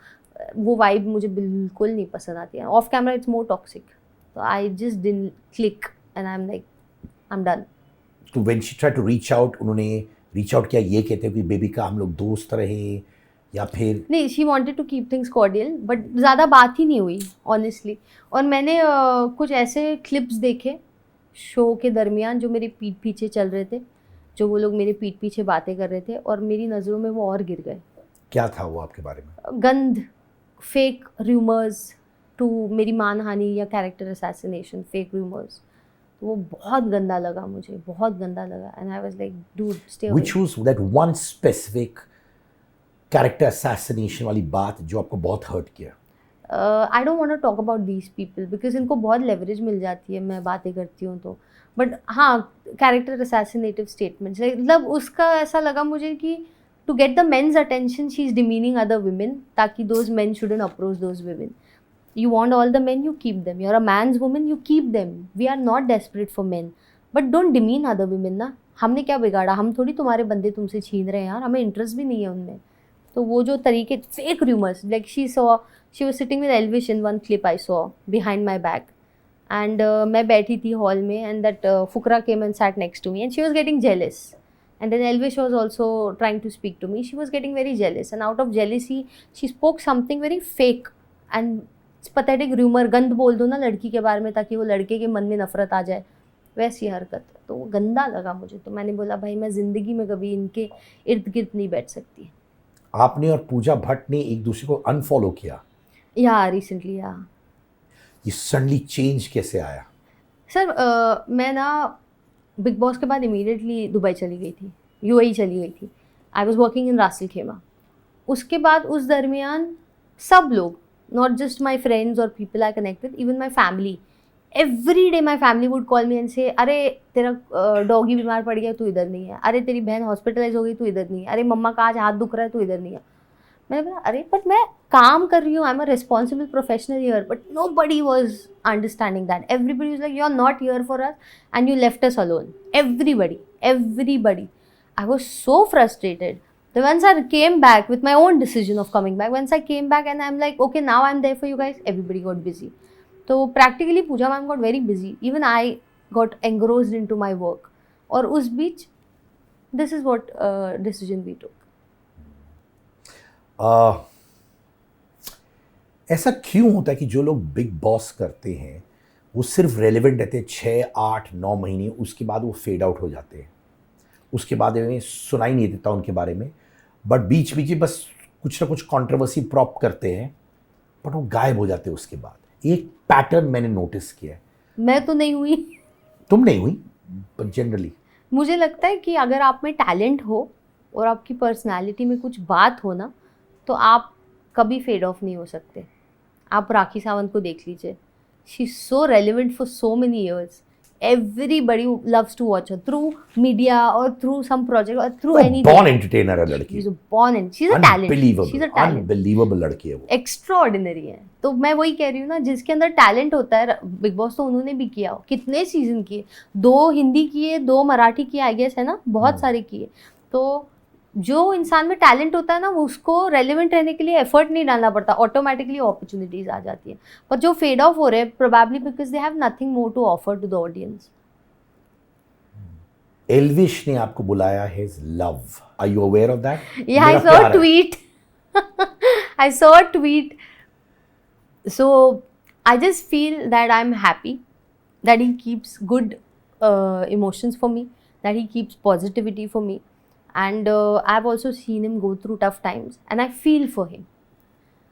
वो वाइब मुझे बिल्कुल नहीं पसंद आती है। Off camera it's more toxic, तो I just didn't click and I am like I am done. तो when she tried to reach out, उन्होंने रीच आउट किया ये कहते हैं कि बेबी का हम लोग दोस्त रहे, या फिर नहीं, she wanted to keep things cordial, but ज़्यादा बात ही नहीं हुई ऑनेस्टली। और मैंने कुछ ऐसे क्लिप्स देखे शो के दरमियान जो मेरे पीठ पीछे चल रहे थे, जो वो लोग मेरे पीठ पीछे बातें कर रहे थे, और मेरी नज़रों में वो और गिर गए। क्या था वो आपके बारे में? गंद, फेक र्यूमर्स टू मेरी मानहानि या कैरेक्टर असैसिनेशन, फेक र्यूमर्स। तो वो बहुत गंदा लगा मुझे, बहुत गंदा लगा, and I was like dude stay away. Which was that one specific character assassination वाली बात जो आपको बहुत हर्ट किया? I don't want to talk about these people because इनको बहुत लेवरेज मिल जाती है मैं बातें करती हूँ तो। बट हाँ, कैरेक्टर असैसिनेटिव स्टेटमेंट्स, मतलब उसका ऐसा लगा मुझे कि to get the men's attention she is demeaning other women, ताकि those men shouldn't approach those women. You want all the men, you keep them. You're a man's woman, you keep them. We are not desperate for men. But don't demean other women ना। हमने क्या बिगाड़ा? हम थोड़ी तुम्हारे बंदे तुमसे छीन रहे हैं यार, हमें इंटरेस्ट भी नहीं है उनमें। तो वो जो तरीके, fake rumours, like she was sitting with Elvish in one clip I saw behind my back, and मैं बैठी थी हॉल में, and that Fukrey came and sat next to me, and she was getting jealous. And then Elvish was also trying to speak to me. She was getting very jealous, and out of jealousy she spoke something very fake and pathetic rumor. गंद बोल दो ना लड़की के बारे में ताकि वो लड़के के मन में नफरत आ जाए, वैसी हरकत है, तो वो गंदा लगा मुझे। तो मैंने बोला भाई मैं ज़िंदगी में कभी इनके इर्द गिर्द नहीं बैठ सकती। आपने और पूजा भट्ट ने एक दूसरे को अनफॉलो किया? या रिसेंटली, या ये सडनली चेंज कैसे आया? सर मैं ना बिग बॉस के बाद इमीडिएटली दुबई चली गई थी, यूएई चली गई थी। आई वॉज वर्किंग इन रासिल खेमा। उसके बाद उस दरमियान सब लोग, नॉट जस्ट माई फ्रेंड्स और people I connected, even my family, every day my family would call me and से अरे तेरा डॉगी बीमार पड़ गया तू इधर नहीं है, अरे तेरी बहन हॉस्पिटलाइज हो गई तू इधर नहीं है, अरे मम्मा का आज हाथ दुख रहा है तू इधर नहीं है। मैंने बोला अरे बट मैं काम कर रही हूँ, I am a responsible professional here, but nobody was understanding that. Everybody was like you are not here for us and you left us alone, everybody. I was so frustrated. Then once I came back with my own decision of coming back, once I came back and I'm like, okay, now I'm there for you guys, everybody got busy. So practically Pooja ma'am got very busy. Even I got engrossed into my work. और उस बीच this is what decision we took. ऐसा क्यों होता है कि जो लोग बिग बॉस करते हैं वो सिर्फ रेलेवेंट रहते हैं 6, 8, 9 महीने, उसके बाद वो फेड आउट हो जाते हैं, उसके बाद में सुनाई नहीं देता उनके बारे में, बट बीच बीच में बस कुछ ना कुछ कंट्रोवर्सी प्रॉप करते हैं, बट वो गायब हो जाते हैं उसके बाद। एक पैटर्न मैंने नोटिस किया है। मैं तो नहीं हुई। तुम नहीं हुई, बट जनरली मुझे लगता है कि अगर आप में टैलेंट हो और आपकी पर्सनालिटी में कुछ बात हो ना, तो आप कभी फेड ऑफ नहीं हो सकते। आप राखी सावंत को देख लीजिए, she is so relevant for so many years. Everybody loves to watch her through media और थ्रू सम प्रोजेक्ट और थ्रू एनीथिंग। बॉर्न एंटरटेनर है लड़की, she is a talent, she is a talent, unbelievable लड़की है वो, एक्स्ट्राऑर्डिनरी है। तो मैं वही कह रही हूँ ना, जिसके अंदर टैलेंट होता है, बिग बॉस तो उन्होंने भी किया, कितने सीजन किए, 2 हिंदी किए, 2 मराठी किए, आई गेस है ना, बहुत सारे किए। तो जो इंसान में टैलेंट होता है ना, वो उसको रेलिवेंट रहने के लिए एफर्ट नहीं डालना पड़ता, ऑटोमेटिकली अपॉर्चुनिटीज आ जाती है। पर जो फेड ऑफ हो रहे हैं probably because they have nothing more to offer to the audience. Elvish ने आपको बुलाया his love, are you aware of that? Yeah I saw a tweet, I saw a tweet, so I just feel that I am happy that he keeps good emotions for me, that he keeps positivity for me, and I've also seen him go through tough times and I feel for him.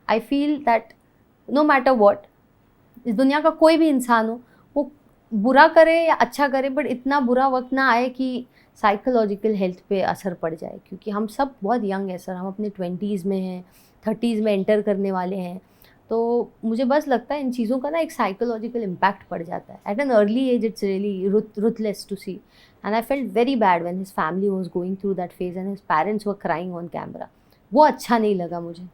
I feel that no matter what, इस दुनिया का कोई भी इंसान हो, वो बुरा करे या अच्छा करे, बट इतना बुरा वक्त ना आए कि साइकोलॉजिकल हेल्थ पे असर पड़ जाए, क्योंकि हम सब बहुत यंग हैं सर, हम अपने 20s में हैं, 30s में एंटर करने वाले हैं। तो मुझे बस लगता है इन चीज़ों का ना एक साइकोलॉजिकल इम्पैक्ट पड़ जाता है at an early age. It's really ruthless to see, and I felt very bad when his family was going through that phase and his parents were crying on camera. वो अच्छा नहीं लगा मुझे।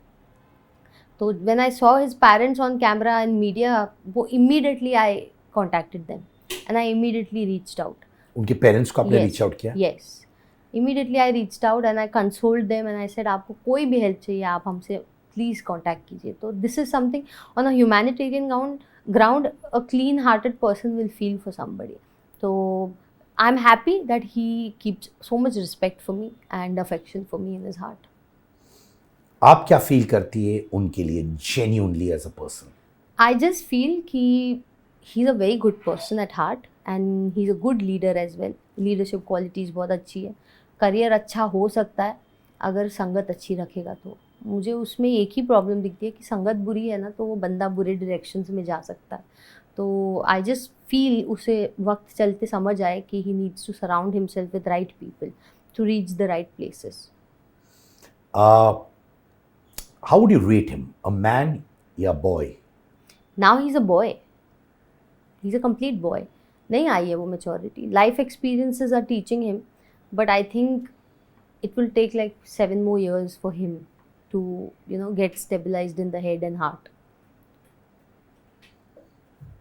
तो when I saw his parents on camera and media, वो immediately I contacted them and I immediately reached out. उनके पेरेंट्स को आपने रीच आउट किया? Yes, immediately I reached out and I consoled them and I said आपको कोई भी हेल्प चाहिए आप हमसे प्लीज़ कॉन्टैक्ट कीजिए। तो this is something on a humanitarian ground a clean hearted person will feel for somebody. तो I am happy that he keeps so much respect for me and affection for me in his heart. आप क्या फील करती है उनके लिए genuinely as a person? I just feel कि he is a very good person at heart and he is a good leader as well. Leadership qualities बहुत अच्छी है। करियर अच्छा हो सकता है अगर संगत अच्छी रखेगा तो। मुझे उसमें एक ही प्रॉब्लम दिखती है कि संगत बुरी है ना, तो वो बंदा बुरे डायरेक्शंस में जा सकता है। तो आई जस्ट फील उसे वक्त चलते समझ आए कि he needs to surround himself with right people to reach the right places. How would you rate him, a man या boy? Now he is a boy, he is a complete boy. नहीं आई है वो maturity. Life experiences are teaching him, but I think it will take like 7 more years for him to get stabilized in the head and heart.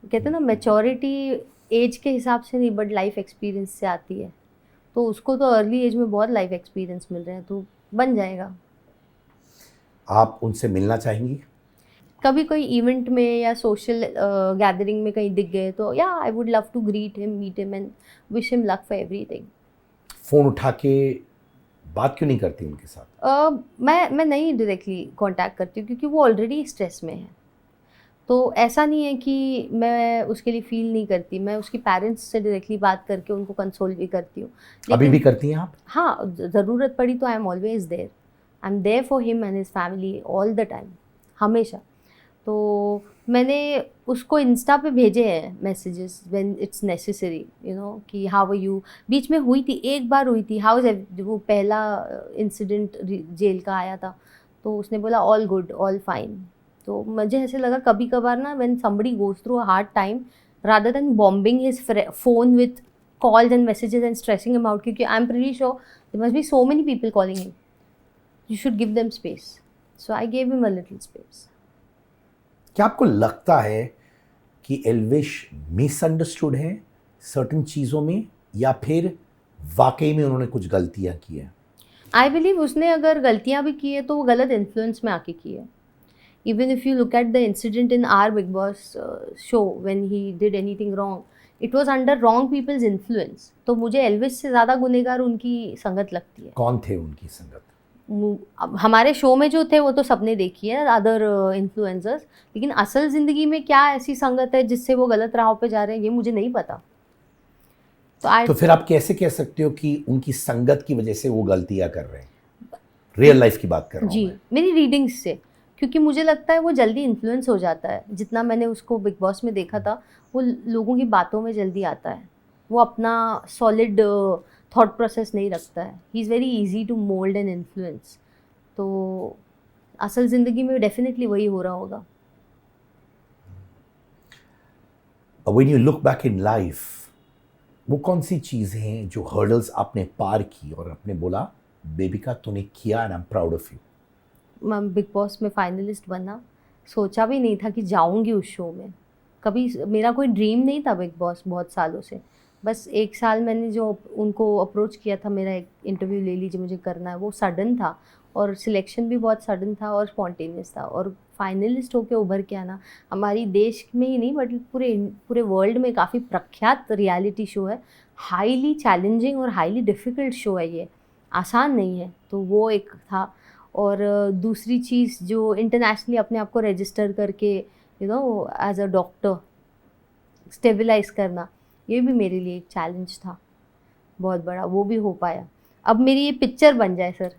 कहते हैं ना मैच्योरिटी एज के हिसाब से नहीं बट लाइफ एक्सपीरियंस से आती है। तो उसको तो अर्ली एज में बहुत लाइफ एक्सपीरियंस मिल रहे हैं, तो बन जाएगा। आप उनसे मिलना चाहेंगी? कभी कोई इवेंट में या सोशल गैदरिंग में कहीं दिख गए तो या I would love to greet him, meet him and wish him luck for everything. Phone उठा के बात क्यों नहीं करती उनके साथ? मैं नहीं डायरेक्टली कांटेक्ट करती हूँ क्योंकि वो ऑलरेडी स्ट्रेस में है। तो ऐसा नहीं है कि मैं उसके लिए फील नहीं करती, मैं उसकी पेरेंट्स से डायरेक्टली बात करके उनको कंसोल भी करती हूँ। अभी भी करती हैं आप? हाँ, ज़रूरत पड़ी तो I am always there, I am there for him and his family all the time, हमेशा। तो मैंने उसको इंस्टा पे भेजे हैं messages when it's necessary, you know, कि हाउ आर यू। बीच में हुई थी, एक बार हुई थी, हाउ इज, वो पहला इंसिडेंट जेल का आया था, तो उसने बोला ऑल गुड, ऑल फाइन। तो मुझे ऐसे लगा कभी कभार ना, when somebody goes through a hard time, rather than bombing his phone with calls and messages and stressing him out, क्योंकि I'm pretty sure there must be so many people calling him. You should give them space. So I gave him a little space. क्या आपको लगता है कि एल्विश मिसअंडरस्टूड है सर्टेन चीज़ों में, या फिर वाकई में उन्होंने कुछ गलतियां की है? I believe उसने अगर गलतियाँ भी की है तो वो गलत इन्फ्लुएंस में आके की है. Even if you look at the incident in our Big Boss show when he did anything wrong, it was under wrong people's influence. तो मुझे एल्विस से ज़्यादा गुनहगार उनकी संगत लगती है. कौन थे उनकी संगत? अब हमारे शो में जो थे वो तो सबने देखी है, अदर इन्फ्लुएंसर्स, लेकिन असल ज़िंदगी में क्या ऐसी संगत है जिससे वो गलत राह पे जा रहे हैं, ये मुझे नहीं पता. तो फिर आप कैसे कह सकते हो कि उनकी संगत की वजह से वो गलतियां कर रहे हैं? रियल लाइफ की बात कर रहा हूँ जी, मेरी रीडिंग्स से, क्योंकि मुझे लगता है वो जल्दी इन्फ्लुएंस हो जाता है. जितना मैंने उसको बिग बॉस में देखा था, वो लोगों की बातों में जल्दी आता है, वो अपना सॉलिड थॉट प्रोसेस नहीं रखता है. He is very easy to mould and influence. तो असल ज़िंदगी में डेफिनेटली वही हो रहा होगा. When you look back in life, वो कौन सी चीज़ें हैं जो हर्डल्स आपने पार की और आपने बोला बेबिका तूने किया and I am proud of you? मैं बिग बॉस में फाइनलिस्ट बनना, सोचा भी नहीं था कि जाऊंगी उस शो में. कभी मेरा कोई ड्रीम नहीं था बिग बॉस बहुत सालों से. बस एक साल मैंने जो उनको अप्रोच किया था, मेरा एक इंटरव्यू ले लीजिए मुझे करना है, वो सडन था और सिलेक्शन भी बहुत सडन था और स्पॉन्टेनियस था. और फाइनलिस्ट होके उभर के आना, हमारी देश में ही नहीं बट पूरे वर्ल्ड में काफ़ी प्रख्यात रियलिटी शो है. हाईली चैलेंजिंग और हाईली डिफ़िकल्ट शो है ये, आसान नहीं है. तो वो एक था. और दूसरी चीज़ जो इंटरनेशनली अपने आप को रजिस्टर करके you know as a doctor stabilise करना, ये भी मेरे लिए एक चैलेंज था बहुत बड़ा. वो भी हो पाया. अब मेरी ये पिक्चर बन जाए सर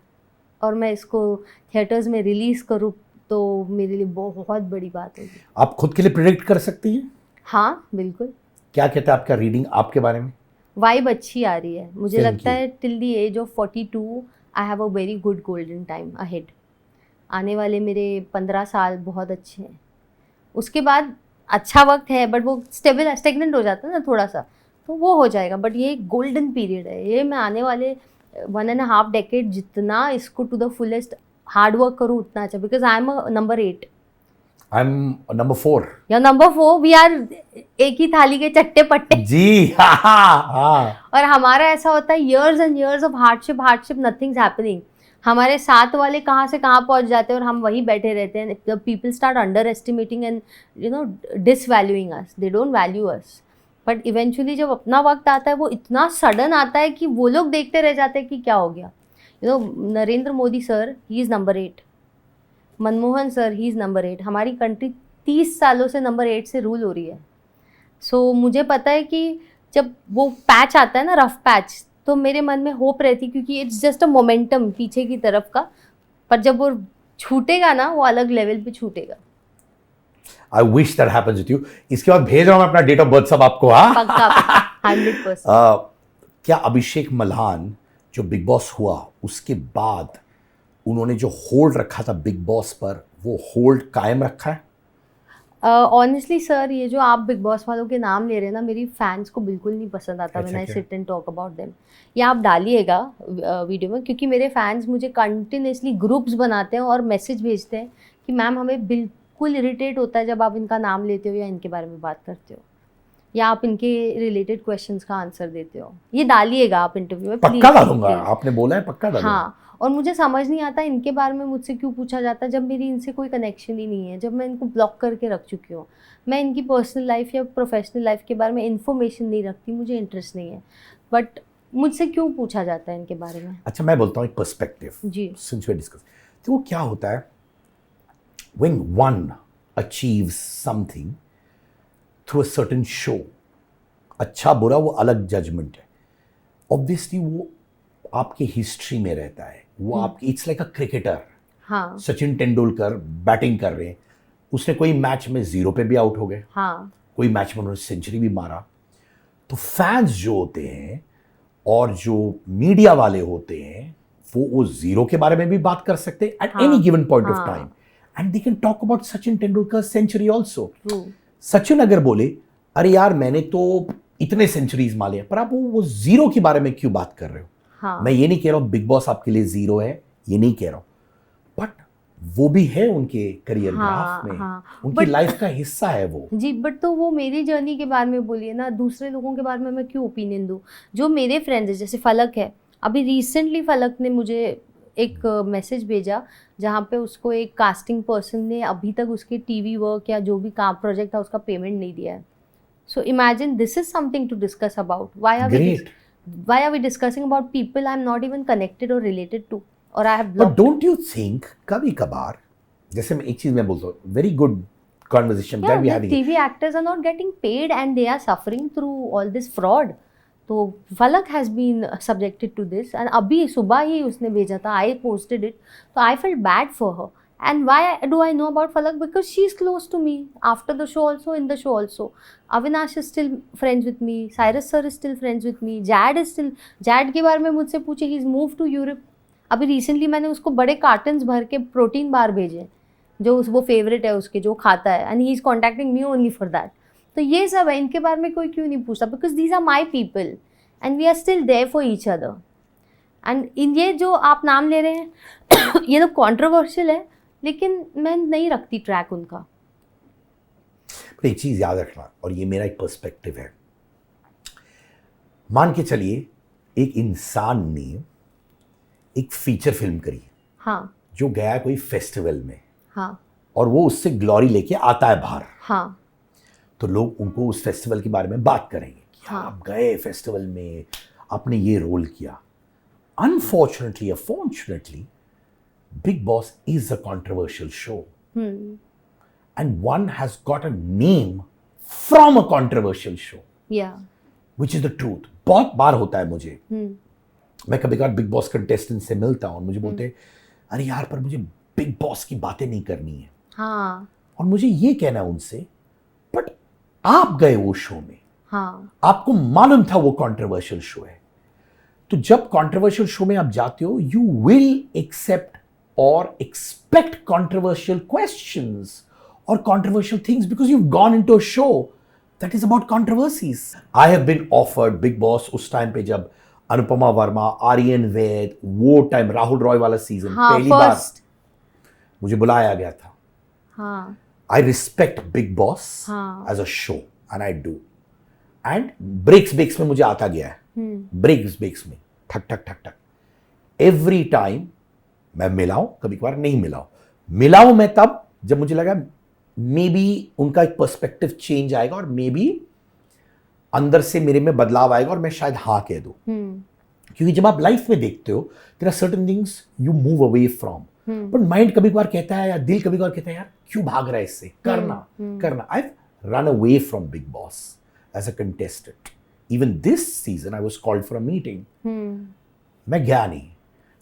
और मैं इसको थिएटर्स में रिलीज़ करूँ तो मेरे लिए बहुत बड़ी बात होगी. आप खुद के लिए प्रेडिक्ट कर सकती हैं? हाँ बिल्कुल. क्या कहता है आपका रीडिंग आपके बारे में? वाइब अच्छी आ रही है. मुझे लगता है till the age of 42 I have a very good golden time ahead. आने वाले मेरे 15 साल बहुत अच्छे हैं. उसके बाद अच्छा वक्त है बट वो स्टेगनेंट हो जाता है ना थोड़ा सा, तो वो हो जाएगा. बट ये गोल्डन पीरियड है. ये मैं आने वाले 1.5 डेकेड जितना इसको to the fullest hard work करूँ उतना अच्छा. Because I am number 8, I am number 4 या नंबर 4. वी आर एक ही थाली के चट्टे पट्टे जी. हाँ. और हमारा ऐसा होता है years and years of hardship, nothing's happening. हमारे साथ वाले कहाँ से कहाँ पहुँच जाते हैं और हम वहीं बैठे रहते हैं. The people start underestimating and you know disvaluing us. They don't value us. But eventually जब अपना वक्त आता है वो इतना सडन आता है कि वो लोग देखते रह जाते हैं कि क्या हो गया. You know, Narendra Modi sir, he is number 8. Manmohan sir, he is number 8. हमारी कंट्री 30 सालों से नंबर 8 से रूल हो रही है. सो मुझे पता है कि जब वो पैच आता है ना, रफ पैच, तो मेरे मन में होप रहती, क्योंकि इट्स जस्ट अ मोमेंटम पीछे की तरफ का. पर जब वो छूटेगा ना, वो अलग लेवल पे छूटेगा. I wish that happens with you. इसके बाद भेज रहा हूँ मैं अपना डेट ऑफ बर्थ सब आपको. हाँ, पक्का 100%. क्या अभिषेक मल्हान जो बिग बॉस हुआ उसके बाद उन्होंने जो होल्ड रखा था बिग बॉस पर, वो होल्ड कायम रखा है? ऑनेस्टली सर, ये जो आप बिग बॉस वालों के नाम ले रहे हैं ना, मेरी फैंस को बिल्कुल नहीं पसंद आता when I sit and talk about them. या आप डालिएगा वीडियो में, क्योंकि मेरे फैंस मुझे कंटिन्यूसली ग्रुप्स बनाते हैं और मैसेज भेजते हैं कि मैम हमें बिल्कुल इरिटेट होता है जब आप इनका नाम लेते हो या इनके बारे में बात करते हो या आप इनके रिलेटेड क्वेश्चंस का आंसर देते हो. ये डालिएगा आप इंटरव्यू में. पक्का डालूंगा. आपने बोला है पक्का डालूंगा. हाँ. और मुझे समझ नहीं आता इनके बारे में मुझसे क्यों पूछा जाता है जब मेरी इनसे कोई कनेक्शन ही नहीं है, जब मैं इनको ब्लॉक करके रख चुकी हूँ. मैं इनकी पर्सनल लाइफ या प्रोफेशनल लाइफ के बारे में इन्फॉर्मेशन नहीं रखती, मुझे इंटरेस्ट नहीं है. बट मुझसे क्यों पूछा जाता है इनके बारे में? अच्छा, मैं बोलता हूँ एक पर्सपेक्टिव जी. Since we discuss. तो वो क्या होता है when one achieves something through a certain show, अच्छा बुरा वो अलग जजमेंट है, ऑब्वियसली वो आपके हिस्ट्री में रहता है, वो आपकी, इट्स लाइक अ क्रिकेटर. हाँ. सचिन तेंदुलकर बैटिंग कर रहे हैं, उसने कोई मैच में 0 पे भी आउट हो गए, हाँ. कोई मैच में उन्होंने सेंचुरी भी मारा. तो फैंस जो होते हैं और जो मीडिया वाले होते हैं वो 0 के बारे में भी बात कर सकते हैं at any given point of time, and they can talk about Sachin Tendulkar century also. Sachin अगर बोले अरे यार मैंने तो इतने सेंचुरीज मारे, पर आप वो 0 के बारे में क्यों बात कर रहे हो? हाँ. मैं ये नहीं कह रहा हूं बिग बॉस आपके लिए 0 है, ये नहीं कह रहा हूं, बट वो भी है उनके करियर ग्राफ में, उनकी लाइफ का हिस्सा है वो. जी, बट तो वो मेरी जर्नी के बारे में बोलिए ना, दूसरे लोगों के बारे में मैं क्यों ओपिनियन दूं? जो मेरे फ्रेंड्स हैं, जैसे फलक है, अभी रिसेंटली फलक ने मुझे एक मैसेज भेजा जहाँ पे उसको एक कास्टिंग पर्सन ने अभी तक उसके टीवी वर्क या जो भी काम प्रोजेक्ट था उसका पेमेंट नहीं दिया है. So imagine this is something to discuss about. Why are we discussing about people I'm not even connected or related to, or I have But blocked? don't you think कभी कभार, जैसे मैं एक चीज मैं बोलता हूँ, very good conversation that we the having. TV actors are not getting paid and they are suffering through all this fraud. तो फलक has been subjected to this, and अभी सुबह ही उसने भेजा था, I posted it, so I felt bad for her. And why do I know about Falak? Because she's close to me. After the show also, in the show also. Avinash is still friends with me. Cyrus sir is still friends with me. Jad के बारे में मुझसे पूछे, he's moved to Europe. अभी recently मैंने उसको बड़े कार्टन्स भर के प्रोटीन बार भेजे, जो वो फेवरेट है उसके, जो खाता है, and he is contacting me only for that. तो ये सब है, इनके बारे में कोई क्यों नहीं पूछता? Because these are my people and we are still there for each other. And इन ये जो आप नाम ले रहे हैं ये तो controversial है, लेकिन मैं नहीं रखती ट्रैक उनका. एक चीज याद रखना, और ये मेरा एक पर्सपेक्टिव है. मान के चलिए एक इंसान ने एक फीचर फिल्म करी, हाँ, जो गया कोई फेस्टिवल में, हाँ, और वो उससे ग्लोरी लेके आता है बाहर, हाँ, तो लोग उनको उस फेस्टिवल के बारे में बात करेंगे कि हाँ, आप गए फेस्टिवल में, आपने ये रोल किया. Unfortunately, fortunately, Big Boss is a controversial show. And one has got a name from a controversial show. Yeah. Which is the truth. बहुत बार होता है मुझे. मैं कभी कभार बिग बॉस कंटेस्टेंट से मिलता हूँ, मुझे बोलते हैं अरे यार पर मुझे बिग बॉस की बातें नहीं करनी है. हाँ. और मुझे ये कहना है उनसे, बट आप गए वो शो में, हाँ, आपको मालूम था वो कंट्रोवर्शियल शो है. तो जब कंट्रोवर्शियल शो में आप जाते हो, you will accept or expect controversial questions or controversial things because you've gone into a show that is about controversies. I have been offered Big Boss उस टाइम पे जब अनुपमा वर्मा, आर्यन वैद, वो टाइम राहुल रॉय वाला सीजन, हाँ, पहली बार मुझे बुलाया गया था. हाँ, I respect Big Boss हाँ, as a show and I do. And breaks में मुझे आता गया है. breaks में ठक ठक ठक ठक. Every time मैं मिलाऊं, कभी कभार नहीं मिलाऊं मैं तब जब मुझे लगा मे बी उनका एक पर्सपेक्टिव चेंज आएगा और मे बी अंदर से मेरे में बदलाव आएगा और मैं शायद हाँ कह दूं. क्योंकि जब आप लाइफ में देखते हो, there are certain things you move away from, but mind कभी कभार कहता है या दिल कभी कभार कहता है यार क्यों भाग रहा है इससे, करना. I run away from Bigg Boss as a contestant. Even this season I was called for a meeting, मैं गया नहीं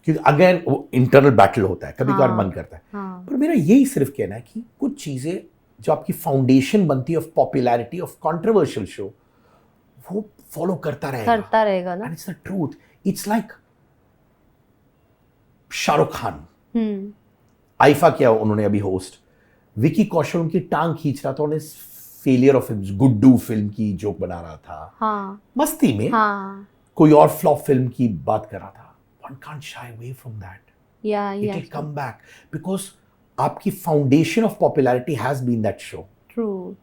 क्योंकि अगेन वो इंटरनल बैटल होता है, कभी कभार मन करता है. पर मेरा यही सिर्फ कहना है कि कुछ चीजें जो आपकी फाउंडेशन बनती है of popularity of controversial show, वो फॉलो करता रहेगा ना. And it's the truth. It's like Shahrukh Khan, IIFA किया उन्होंने अभी होस्ट, विकी कौशल उनकी टांग खींच रहा था, उन्हें failure of film, Guddu film की जोक बना रहा था, मस्ती में, कोई और फ्लॉप फिल्म की बात कर रहा था. One can't shy away from that. Yeah. It will come back because आपकी foundation of popularity has been that show. True.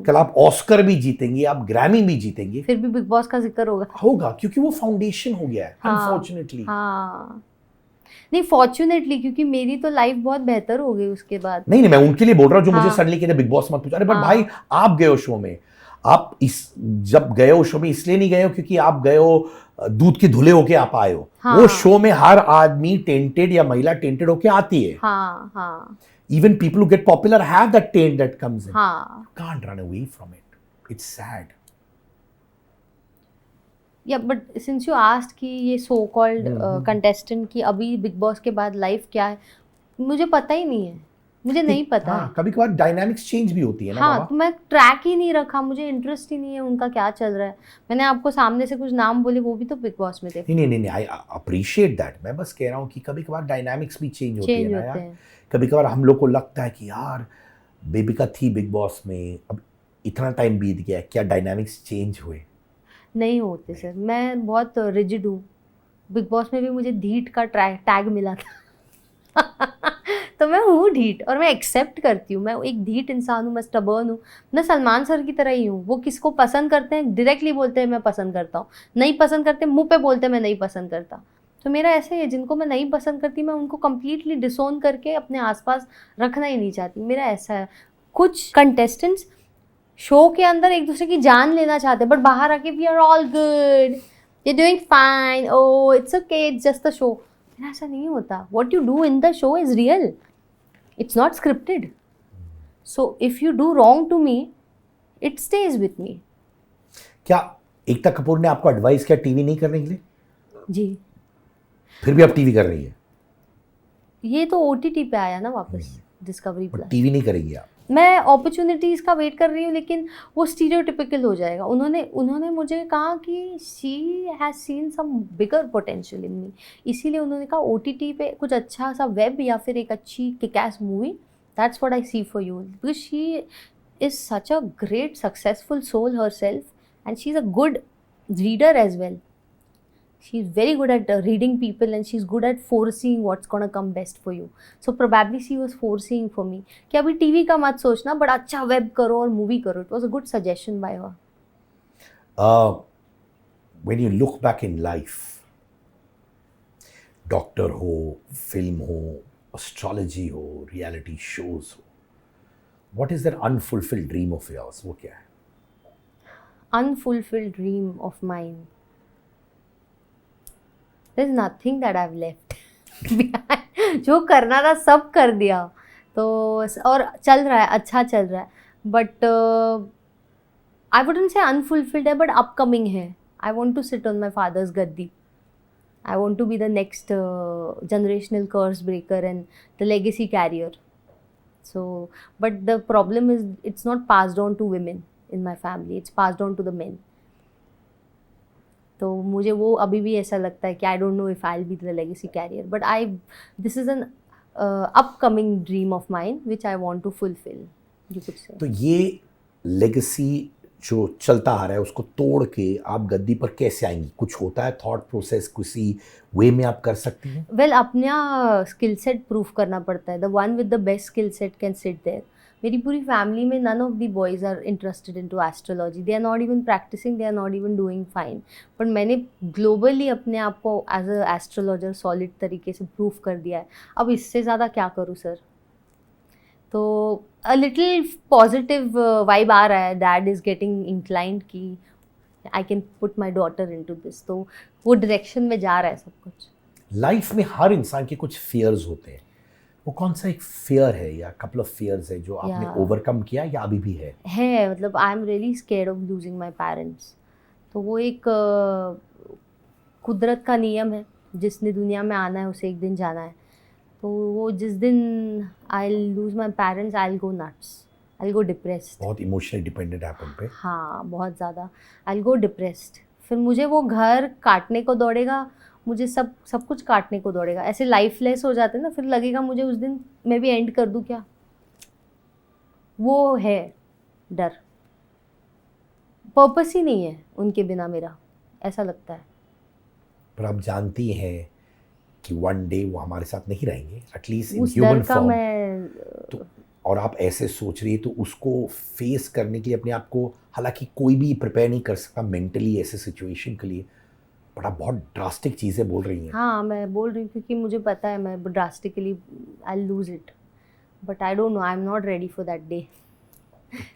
कल आप ऑस्कर भी जीतेंगे, आप ग्रैमी भी जीतेंगे, फिर भी बिग बॉस का जिक्र होगा क्योंकि वो फाउंडेशन हो गया है. अनफॉर्चुनेटली. हाँ. नहीं, फॉर्चुनेटली, क्योंकि मेरी तो लाइफ बहुत बेहतर हो गई उसके बाद. नहीं, मैं उनके लिए बोल रहा हूँ जो मुझे सडनली कहते बिग बॉस मत पूछो. अरे बट भाई आप गए हो शो में, आप इस जब गए हो शो में इसलिए नहीं गए हो क्योंकि आप गए हो दूध के धुले होके आप आए हो। हाँ, वो शो में हर आदमी टेंटेड या महिला टेंटेड होके आती है। हाँ, हाँ, Even people who get popular have that taint that comes in. हाँ. Can't run away from it. It's sad. Yeah, but since you asked कि ये so called contestant की अभी बिग बॉस के बाद लाइफ क्या है, मुझे पता ही नहीं है, मुझे नहीं पता है। कभी कभार डायनामिक्स चेंज भी होती है ना हाँ, बाबा। तो मैं ट्रैक ही नहीं रखा, मुझे इंटरेस्ट ही नहीं है उनका क्या चल रहा है। मैंने आपको सामने से कुछ नाम बोले, वो भी तो बिग बॉस में थे। नहीं, आई अप्रिशिएट दैट। मैं बस कह रहा हूँ कि कभी कभार डायनामिक्स भी चेंज होती है ना यार। कभी कभार हम लोग को लगता है कि यार बेबिका थी बिग बॉस में, अब इतना टाइम बीत गया, क्या डायनामिक्स चेंज हुए? नहीं होते सर, मैं बहुत रिजिड हूँ। बिग बॉस में भी मुझे ढीठ का टैग मिला था तो मैं हूँ ढीठ और मैं एक्सेप्ट करती हूँ। मैं एक ढीठ इंसान हूँ, मैं स्टबर्न हूँ। मैं सलमान सर की तरह ही हूँ। वो किसको पसंद करते हैं डायरेक्टली बोलते हैं मैं पसंद करता हूँ, नहीं पसंद करते मुंह पे बोलते हैं मैं नहीं पसंद करता। तो मेरा ऐसे ही है, जिनको मैं नहीं पसंद करती मैं उनको कम्प्लीटली डिसोन करके अपने आसपास रखना ही नहीं चाहती। मेरा ऐसा है। कुछ कंटेस्टेंट्स शो के अंदर एक दूसरे की जान लेना चाहते हैं, बट बाहर आके we are all good, you doing fine, oh it's okay, it's just a show. मेरा ऐसा नहीं होता। What you do in the show is real, it's not scripted. So if you do wrong to me, it stays with me. क्या एकता कपूर ने आपको एडवाइस किया टीवी नहीं करने के लिए? जी। फिर भी आप टीवी कर रही है? ये तो ओटीटी पे आया ना वापस, डिस्कवरी प्लस। टीवी नहीं करेंगी आप? मैं अपॉर्चुनिटीज़ का वेट कर रही हूँ, लेकिन वो स्टीरियोटिपिकल हो जाएगा। उन्होंने मुझे कहा कि she has seen some bigger potential in me, इसीलिए उन्होंने कहा ओटीटी पे कुछ अच्छा सा वेब या फिर एक अच्छी kick ass movie, that's what I see for you, because she is such a great successful soul herself and she is a good reader as well. She's very good at reading people and she's good at foreseeing what's gonna come best for you. So probably she was foreseeing for me कि अभी टीवी का मत सोचना, बट अच्छा वेब करो और मूवी करो. It was a good suggestion by her. When you look back in life, doctor हो, फिल्म हो, एस्ट्रोलॉजी हो, रियलिटी शोज हो, what is that unfulfilled dream of yours? वो क्या है? Unfulfilled dream of mine. There's nothing that I've left. जो करना था सब कर दिया, तो और चल रहा है, अच्छा चल रहा है, but I wouldn't say unfulfilled है, बट अपकमिंग है. I want to sit on my father's गद्दी. I want to be the next generational curse breaker and the legacy carrier. So, but the problem is it's not passed on to women in my family. It's passed on to the men. तो मुझे वो अभी भी ऐसा लगता है कि I don't know if I'll be the legacy carrier. But this is an upcoming dream of mine which I want to fulfill. You could say. तो ये legacy जो चलता आ रहा है उसको तोड़ के आप गद्दी पर कैसे आएंगी? कुछ होता है थॉट प्रोसेस, किसी वे में आप कर सकती हैं? वेल, अपना स्किल सेट प्रूफ करना पड़ता है. The one with the best skill set can sit there. मेरी पूरी फैमिली में none of the boys are interested in to astrology. They are not even practising, they are not even doing fine. But मैंने ग्लोबली अपने आप को एज अ एस्ट्रोलॉजर सॉलिड तरीके से प्रूफ कर दिया है. अब इससे ज़्यादा क्या करूँ सर? तो अ लिटिल पॉजिटिव वाइब आ रहा है. डैड इज़ गेटिंग इंक्लाइंड कि I can put my daughter in to this. तो वो डायरेक्शन में जा रहा है सब कुछ. लाइफ में हर इंसान के कुछ फियर्स होते हैं. वो कौन सा एक फियर है या कपल ऑफ फियर्स है जो आपने ओवरकम किया या अभी भी है? मतलब I am really scared of losing my parents. तो वो एक कुदरत का नियम है, जिसने दुनिया में आना है उसे एक दिन जाना है. तो वो जिस दिन I lose my parents, I will go nuts, I will go depressed. बहुत इमोशनली डिपेंडेंट है अपन पे. हाँ, बहुत ज़्यादा. I will go depressed. फिर मुझे वो घर काटने को दौड़ेगा, मुझे सब कुछ काटने को दौड़ेगा. ऐसे लाइफलेस हो जाते हैं ना, फिर लगेगा मुझे उस दिन मैं भी एंड कर दूँ क्या. वो है डर. पर्पस ही नहीं है उनके बिना मेरा, ऐसा लगता है. पर आप जानती हैं कि वन डे वो हमारे साथ नहीं रहेंगे, एटलीस्ट इन उस ह्यूमन डर का फॉर्म. मैं तो और आप ऐसे सोच रही है तो उसको फेस करने के लिए अपने आप को, हालांकि कोई भी प्रिपेयर नहीं कर सकता मेंटली ऐसे सिचुएशन के लिए, बट आप बहुत ड्रास्टिक चीज़ें बोल रही हैं. हाँ, मैं बोल रही हूँ क्योंकि मुझे पता है मैं drastically I lose it, but I don't know, I am not ready for that day.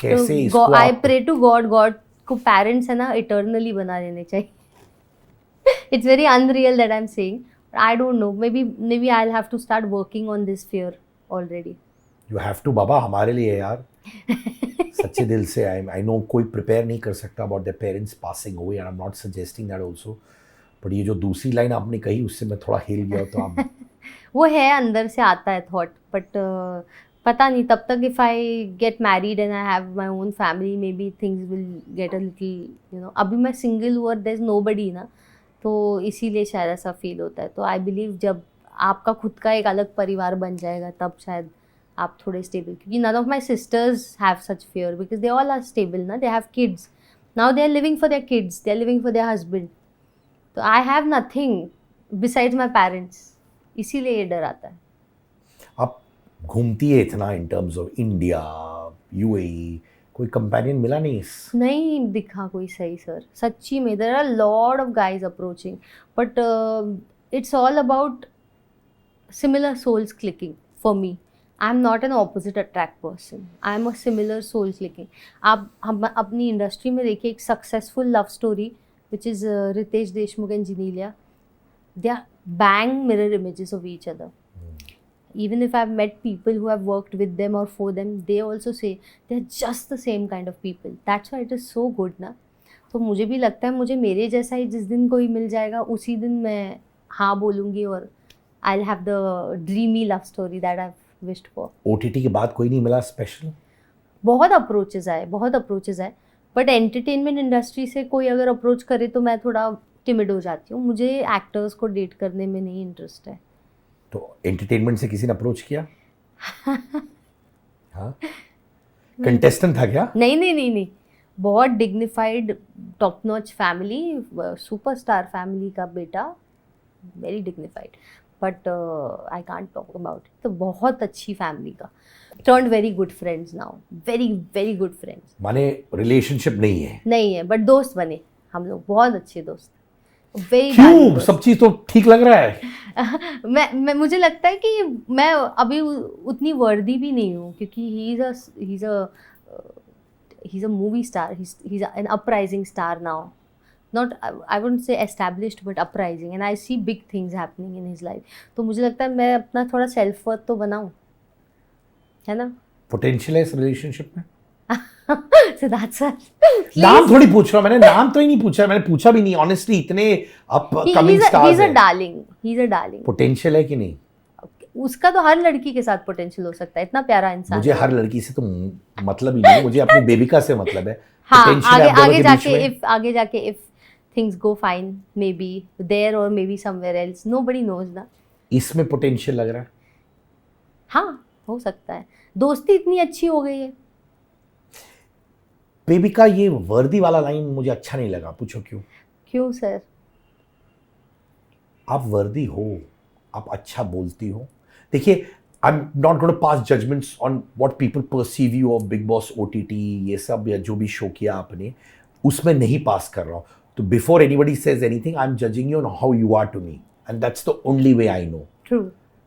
कैसे तो इसको आई आप प्रे टू गॉड, गॉड को पेरेंट्स है ना इटर्नली बना देने चाहिए. It's very unreal that I'm saying. I don't know. Maybe I'll have to start working on this fear already. You have to बाबा, हमारे लिए यार सच्चे दिल से आई नो कोई प्रिपेयर नहीं कर सकता about the parents passing away, and I am not suggesting that also, but ये जो दूसरी लाइन आपने कही उससे मैं थोड़ा हिल गया. तो आप वो है अंदर से आता है थॉट, बट पता नहीं तब तक if I get married and I have my own family may be things will get a little अभी मैं सिंगल हूँ और देयर इज नोबडी ना, तो इसीलिए शायद ऐसा फील होता है. तो आई बिलीव जब आपका खुद का एक अलग परिवार बन जाएगा तब शायद आप थोड़े स्टेबल, क्योंकि none of my sisters have such fear because they all are stable ना, they have kids now, they are living for their kids, they are living for their husband. तो I have nothing besides my parents, इसीलिए ये डर आता है. आप घूमती है इतना in terms of India, UAE, कोई कंपेनियन मिला नहीं दिखा कोई सही सर, सच्ची में. There are lot of guys approaching, but it's all about similar souls clicking for me. I am not an opposite attract person, I am a similar soul clicking. आप हम अपनी इंडस्ट्री में देखिए एक successful love story which is Riteish Deshmukh and Genelia, they are bang mirror images of each other. Even if I've met people who have worked with them or for them, they also say they're just the same kind of people. That's why it is so good ना. तो मुझे भी लगता है मुझे मेरे जैसा ही जिस दिन कोई मिल जाएगा उसी दिन मैं हाँ बोलूँगी और I'll have the dreamy love story that I've wished for. OTT के बाद कोई नहीं मिला स्पेशल? बहुत अप्रोचेज आए बट एंटरटेनमेंट इंडस्ट्री से कोई अगर अप्रोच करे तो मैं थोड़ा टिमिड हो जाती हूँ. मुझे एक्टर्स को डेट करने में नहीं इंटरेस्ट है. तो एंटरटेनमेंट से किसी ने अप्रोच किया? हाँ, कंटेस्टेंट था क्या? नहीं, बहुत dignified top notch family, superstar family का बेटा, very dignified, but I can't talk about it. तो बहुत अच्छी फैमिली का, turned very good friends now, very very good friends. माने रिलेशनशिप नहीं है बट दोस्त बने हम लोग, बहुत अच्छे दोस्त. क्यों? सब चीज तो ठीक लग रहा है. मैं मुझे लगता है कि मैं अभी उतनी वर्दी भी नहीं हूँ, क्योंकि he's a movie star, he's an uprising star now, not I wouldn't say established but uprising, and I see big things happening in his life. तो मुझे लगता है मैं अपना थोड़ा सेल्फ वर्थ तो बनाऊँ, है ना. पोटेंशियल है इस रिलेशनशिप में? सिद्धार्थ सर, नाम थोड़ी पूछ रहा हूं, मैंने नाम तो ही नहीं पूछा, मैंने पूछा भी नहीं ऑनेस्टली. इतने अपकमिंग स्टार्स हैं. he's a darling. पोटेंशियल है कि नहीं? उसका तो हर लड़की के साथ पोटेंशियल हो सकता है, इतना प्यारा इंसान. मुझे हर लड़की से तो मतलब ही नहीं, मुझे अपनी बेबिका से मतलब है. हाँ, आगे जाके if things go fine, maybe there or maybe somewhere else, nobody knows ना. इसमें पोटेंशियल लग रहा है? हाँ, हो सकता है. दोस्ती इतनी अच्छी हो गई है. बेबिका, ये वर्दी वाला लाइन मुझे अच्छा नहीं लगा. पूछो क्यों सर? आप वर्दी हो, आप अच्छा बोलती हो. देखिए, I am not going to pass judgements on what people perceive you of Bigg Boss, OTT, ये सब या जो भी शो किया आपने, उसमें नहीं पास कर रहा हूँ. तो before anybody says anything, I am judging you on how you are to me, and that's the only way I know. True.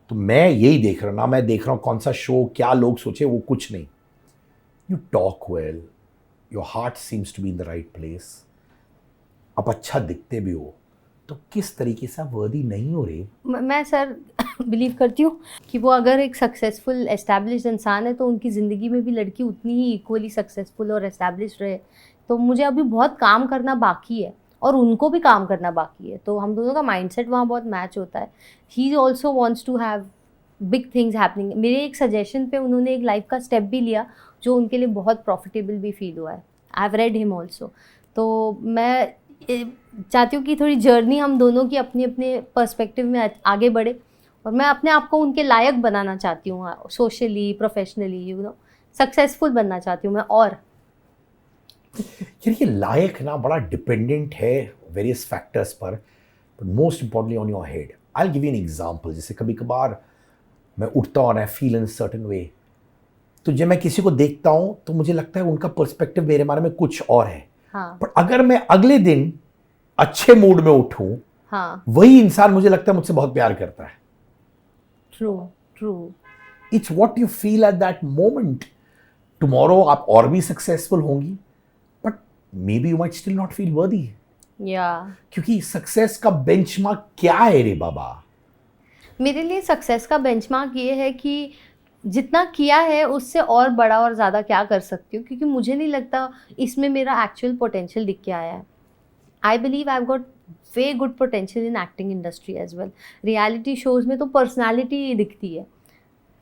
तो मैं यही देख रहा हूँ ना, मैं देख रहा हूँ कौन सा शो, क्या लोग सोचे, वो कुछ नहीं. You talk well, your heart seems to be in the right place, आप अच्छा दिखते भी हो, तो किस तरीके से आप वर्दी नहीं हो रही? मैं सर बिलीव करती हूँ कि वो अगर एक सक्सेसफुल एस्टैब्लिश्ड इंसान है तो उनकी ज़िंदगी में भी लड़की उतनी ही इक्वली सक्सेसफुल और एस्टैब्लिश्ड रहे. तो मुझे अभी बहुत काम करना बाकी है और उनको भी काम करना बाकी है. तो हम दोनों का माइंडसेट वहाँ बहुत मैच होता है. He also wants to have big things happening. मेरे एक सजेशन पे उन्होंने एक लाइफ का स्टेप भी लिया जो उनके लिए बहुत प्रॉफिटेबल भी फील हुआ है. I have read him also. तो मैं चाहती हूँ कि थोड़ी जर्नी हम दोनों की अपने अपने पर्सपेक्टिव में आगे बढ़े, और मैं अपने आप को उनके लायक बनाना चाहती हूँ, सोशली, प्रोफेशनली, सक्सेसफुल बनना चाहती हूँ मैं. और ये लायक ना बड़ा डिपेंडेंट है वेरियस फैक्टर्स पर, but most importantly on your head. I will give you an example. जैसे कभी कभार मैं उठता हूँ, I feel in certain way, तो जब मैं किसी को देखता हूँ तो मुझे लगता है उनका पर्सपेक्टिव मेरे बारे में कुछ और है. हाँ. पर अगर मैं अगले दिन अच्छे मूड में उठूं, हाँ, वही इंसान मुझे लगता है मुझसे बहुत प्यार करता है. True. It's what you feel at that moment. Tomorrow आप और भी सक्सेसफुल होंगी, but may be you might still not feel वर्दी। क्योंकि सक्सेस का बेंचमार्क क्या है रे बाबा? मेरे लिए सक्सेस का बेंचमार्क ये है कि जितना किया है उससे और बड़ा और ज़्यादा क्या कर सकती हूँ, क्योंकि मुझे नहीं लगता इसमें मेरा एक्चुअल पोटेंशियल दिख के आया है। I believe I have got way good potential in acting industry as well. Reality shows में तो पर्सनालिटी दिखती है,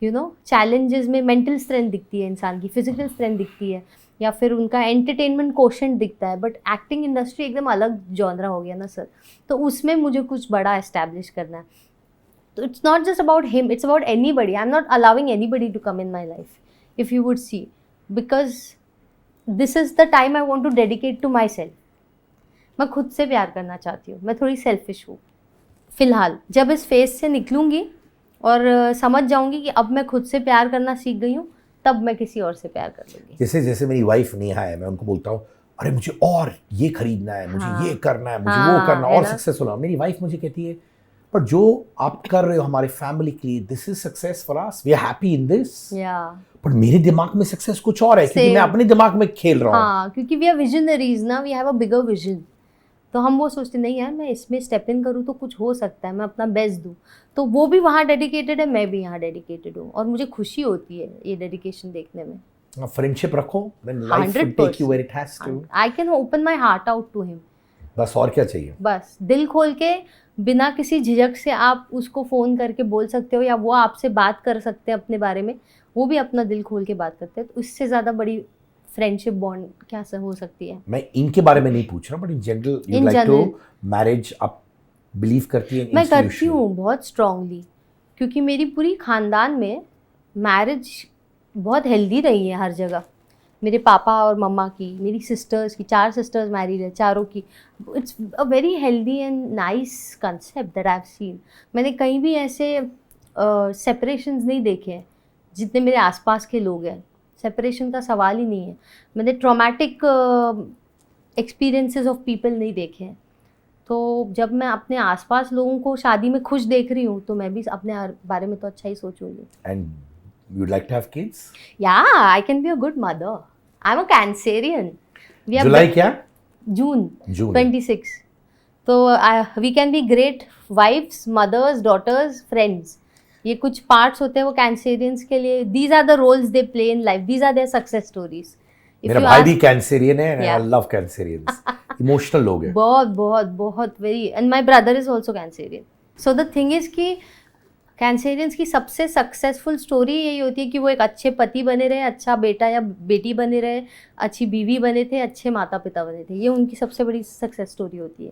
यू नो, चैलेंजेस में मेंटल स्ट्रेंथ दिखती है इंसान की, फिजिकल स्ट्रेंथ दिखती है, या फिर उनका एंटरटेनमेंट कोशेंट दिखता है। बट एक्टिंग इंडस्ट्री एकदम अलग जॉनरा हो गया ना सर, तो उसमें मुझे कुछ बड़ा एस्टैब्लिश करना है। So it's not just about him, it's about anybody. I'm not allowing anybody to come in my life, if you would see, because this is the time I want to dedicate to myself. मैं खुद से प्यार करना चाहती हूँ, मैं थोड़ी सेल्फिश हूँ फिलहाल। जब इस फेज से निकलूँगी और समझ जाऊँगी कि अब मैं खुद से प्यार करना सीख गई हूँ, तब मैं किसी और से प्यार कर लूँगी। जैसे जैसे मेरी वाइफ नेहा है, मैं उनको बोलता हूँ अरे मुझे और ये खरीदना है, मुझे ये करना है, मुझे वो करना और सक्सेसफुल होना। मेरी वाइफ मुझे कहती है पर जो आप कर रहे हो हमारे फैमिली के लिए, this is success for us, we are happy in this. पर मेरे दिमाग में सक्सेस कुछ और है, क्योंकि मैं अपने दिमाग में खेल रहा हूँ। हाँ, क्योंकि वी आर विजनरीज ना, we have a bigger vision. तो हम वो सोचते नहीं यार मैं इसमें स्टेप इन करूँ तो कुछ हो सकता है, मैं अपना बेस्ट दूँ। तो वो भी वहाँ डेडिकेटेड है, मैं भी यहाँ डेडिकेटेड हूँ, और मुझे खुशी होती है ये डेडिकेशन देखने में। फ्रेंडशिप रखो, then life will take you where it has to. I can open my heart out to him. बस और क्या चाहिए? बस दिल खोल के, बिना किसी झिझक से आप उसको फ़ोन करके बोल सकते हो, या वो आपसे बात कर सकते हैं अपने बारे में, वो भी अपना दिल खोल के बात करते हैं। तो इससे ज़्यादा बड़ी फ्रेंडशिप बॉन्ड क्या हो सकती है? मैं इनके बारे में नहीं पूछ रहा, but in general you like to marriage, आप बिलीव करती हैं? मैं करती हूँ बहुत स्ट्रांगली, क्योंकि मेरी पूरी ख़ानदान में मैरिज बहुत हेल्दी रही है हर जगह। मेरे पापा और मम्मा की, मेरी सिस्टर्स की, 4 सिस्टर्स मैरिड है, चारों की। It's a very healthy and nice concept that I have seen. मैंने कहीं भी ऐसे सेपरेशंस नहीं देखे हैं जितने मेरे आसपास के लोग हैं। सेपरेशन का सवाल ही नहीं है। मैंने ट्रॉमेटिक एक्सपीरियंसेस ऑफ पीपल नहीं देखे हैं। तो जब मैं अपने आसपास लोगों को शादी में खुश देख रही हूँ, तो मैं भी अपने बारे में तो अच्छा ही सोचूंगी। And you'd like to have kids? Yeah, I can be a good mother. I'm a Cancerian. July क्या? June 26. So we can be great wives, mothers, daughters, friends. ये कुछ पार्ट्स होते हैं वो कैंसेरियंस के लिए। These are the roles they play in life. These are their success stories. मेरा भाई भी कैंसेरियन है and I love Cancerians. Emotional लोग हैं। बहुत बहुत बहुत very. And my brother is also Cancerian. So the thing is कि कैंसेरियंस की सबसे सक्सेसफुल स्टोरी यही होती है कि वो एक अच्छे पति बने रहे, अच्छा बेटा या बेटी बने रहे, अच्छी बीवी बने थे, अच्छे माता पिता बने थे। ये उनकी सबसे बड़ी सक्सेस स्टोरी होती है।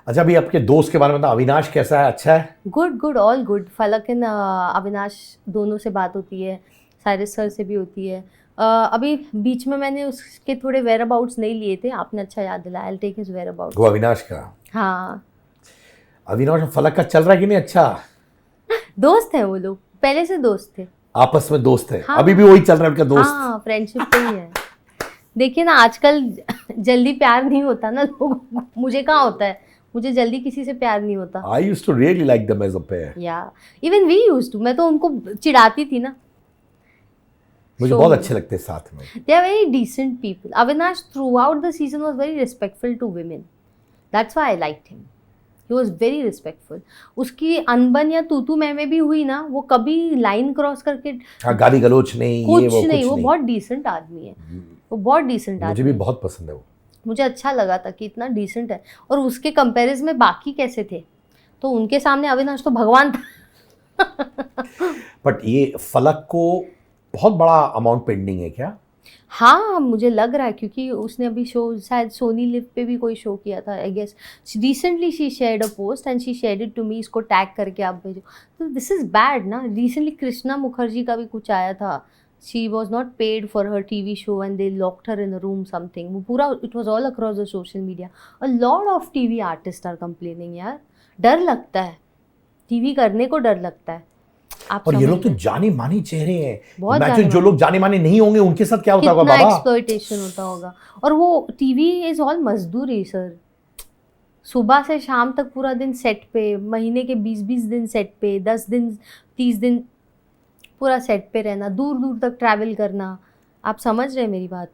अच्छा, अभी आपके दोस्त के बारे में बताओ, अविनाश कैसा है? अच्छा है? Good, all good. फलक एंड अविनाश दोनों से बात होती है, साइरस सर से भी होती है। अभी बीच में मैंने उसके थोड़े वेयर अबाउट्स नहीं लिए थे, आपने अच्छा याद दिलाया। I will take his whereabouts. वो अविनाश का? हाँ। अविनाश और फलक का चल रहा है कि नहीं? अच्छा दोस्त हैं वो लोग, पहले से दोस्त थे, आपस में दोस्त है। हाँ, अभी भी वही चल रहा है उनका दोस्त। हाँ, फ्रेंडशिप पे ही है। देखिए ना, आजकल जल्दी प्यार नहीं होता ना लोग। मुझे कहाँ होता है, मुझे जल्दी किसी से प्यार नहीं होता। I used to really like them as a pair. Yeah, even we used to. मैं तो उनको चिढ़ाती थी ना। मुझे बहुत अच्छे लगते हैं साथ में। They are very decent people. Avinash throughout the season was very respectful to women. That's why I liked him. He was very respectful. उसकी अनबन या तू में भी हुई ना, वो कभी लाइन क्रॉस करके गाली गलोच नहीं, कुछ नहीं, वो बहुत डिसेंट आदमी है। वो बहुत डिसेंट आदमी। मुझे भी बहुत पसंद है वो। मुझे अच्छा लगा था कि इतना डिसेंट है। और उसके कंपैरिजन में बाकी कैसे थे, तो उनके सामने अविनाश तो भगवान था। बट ये फलक को बहुत बड़ा अमाउंट पेंडिंग है क्या? हाँ, मुझे लग रहा है, क्योंकि उसने अभी शो शायद सोनी लिव पे भी कोई शो किया था I guess. Recently she shared a post and she shared it to me, इसको टैग करके आप भेजो। तो दिस इज़ बैड ना। रिसेंटली कृष्णा मुखर्जी का भी कुछ आया था। She was not paid for her TV show and they locked her in a room something. वो पूरा it was all across the social media. A lot of TV artist are complaining. यार डर लगता है, TV करने को डर लगता है। और ये लोग तो जाने माने चेहरे हैं। इमेजिन जो लोग जाने माने नहीं होंगे उनके साथ क्या होता होगा बाबा। कितना एक्सप्लॉइटेशन होता होगा। और वो TV इज ऑल मजदूरी सर। सुबह से शाम तक पूरा दिन सेट पे, महीने के 20-20 दिन सेट पे, 10 दिन 30 दिन पूरा सेट पे रहना, दूर दूर तक ट्रैवल करना, आप समझ रहे हैं मेरी बात?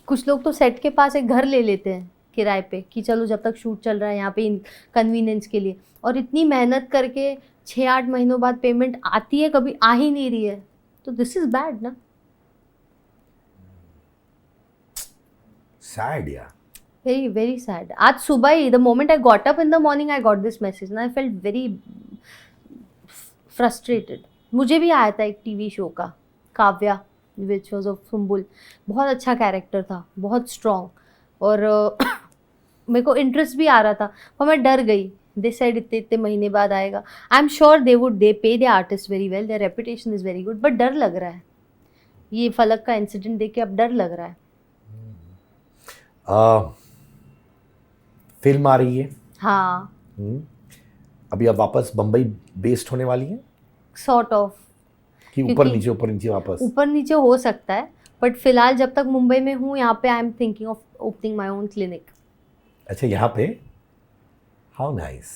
कुछ लोग तो सेट के पास एक घर ले लेते हैं किराए पे कि चलो जब तक शूट चल रहा है यहाँ पे कन्वीनियंस के लिए, और इतनी मेहनत करके 6-8 महीनों बाद पेमेंट आती है, कभी आ ही नहीं रही है, तो दिस इज बैड ना. सैड यार. Very very sad. आज सुबह ही, the moment I got up in the morning, I got this message and I felt very frustrated. मुझे भी आया था एक टीवी शो का, Kavya, which was of Sumbul. बहुत अच्छा कैरेक्टर था, बहुत स्ट्रॉन्ग, और मेरे को इंटरेस्ट भी आ रहा था, पर मैं डर गई. दे सेड इतने इतने महीने बाद आएगा. I am sure they pay the artist very well, their reputation is very good, but डर लग रहा है. ये फलक का इंसिडेंट देख के अब डर लग रहा है. फिल्म आ रही है. हाँ. अभी अब वापस बम्बई बेस्ड होने वाली है, सॉर्ट ऑफ, कि ऊपर नीचे वापस. ऊपर नीचे हो सकता है, बट फिलहाल जब तक मुंबई में हूँ यहाँ पे, I am thinking of opening my own clinic. अच्छा, यहाँ पे. How nice.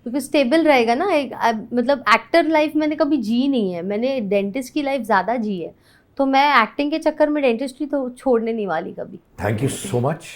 क्योंकि स्टेबल रहेगा ना. एक मतलब एक्टर लाइफ मैंने कभी जी नहीं है, मैंने डेंटिस्ट की लाइफ ज़्यादा जी है, तो मैं एक्टिंग के चक्कर में डेंटिस्ट्री तो छोड़ने नहीं वाली कभी. Thank you so much.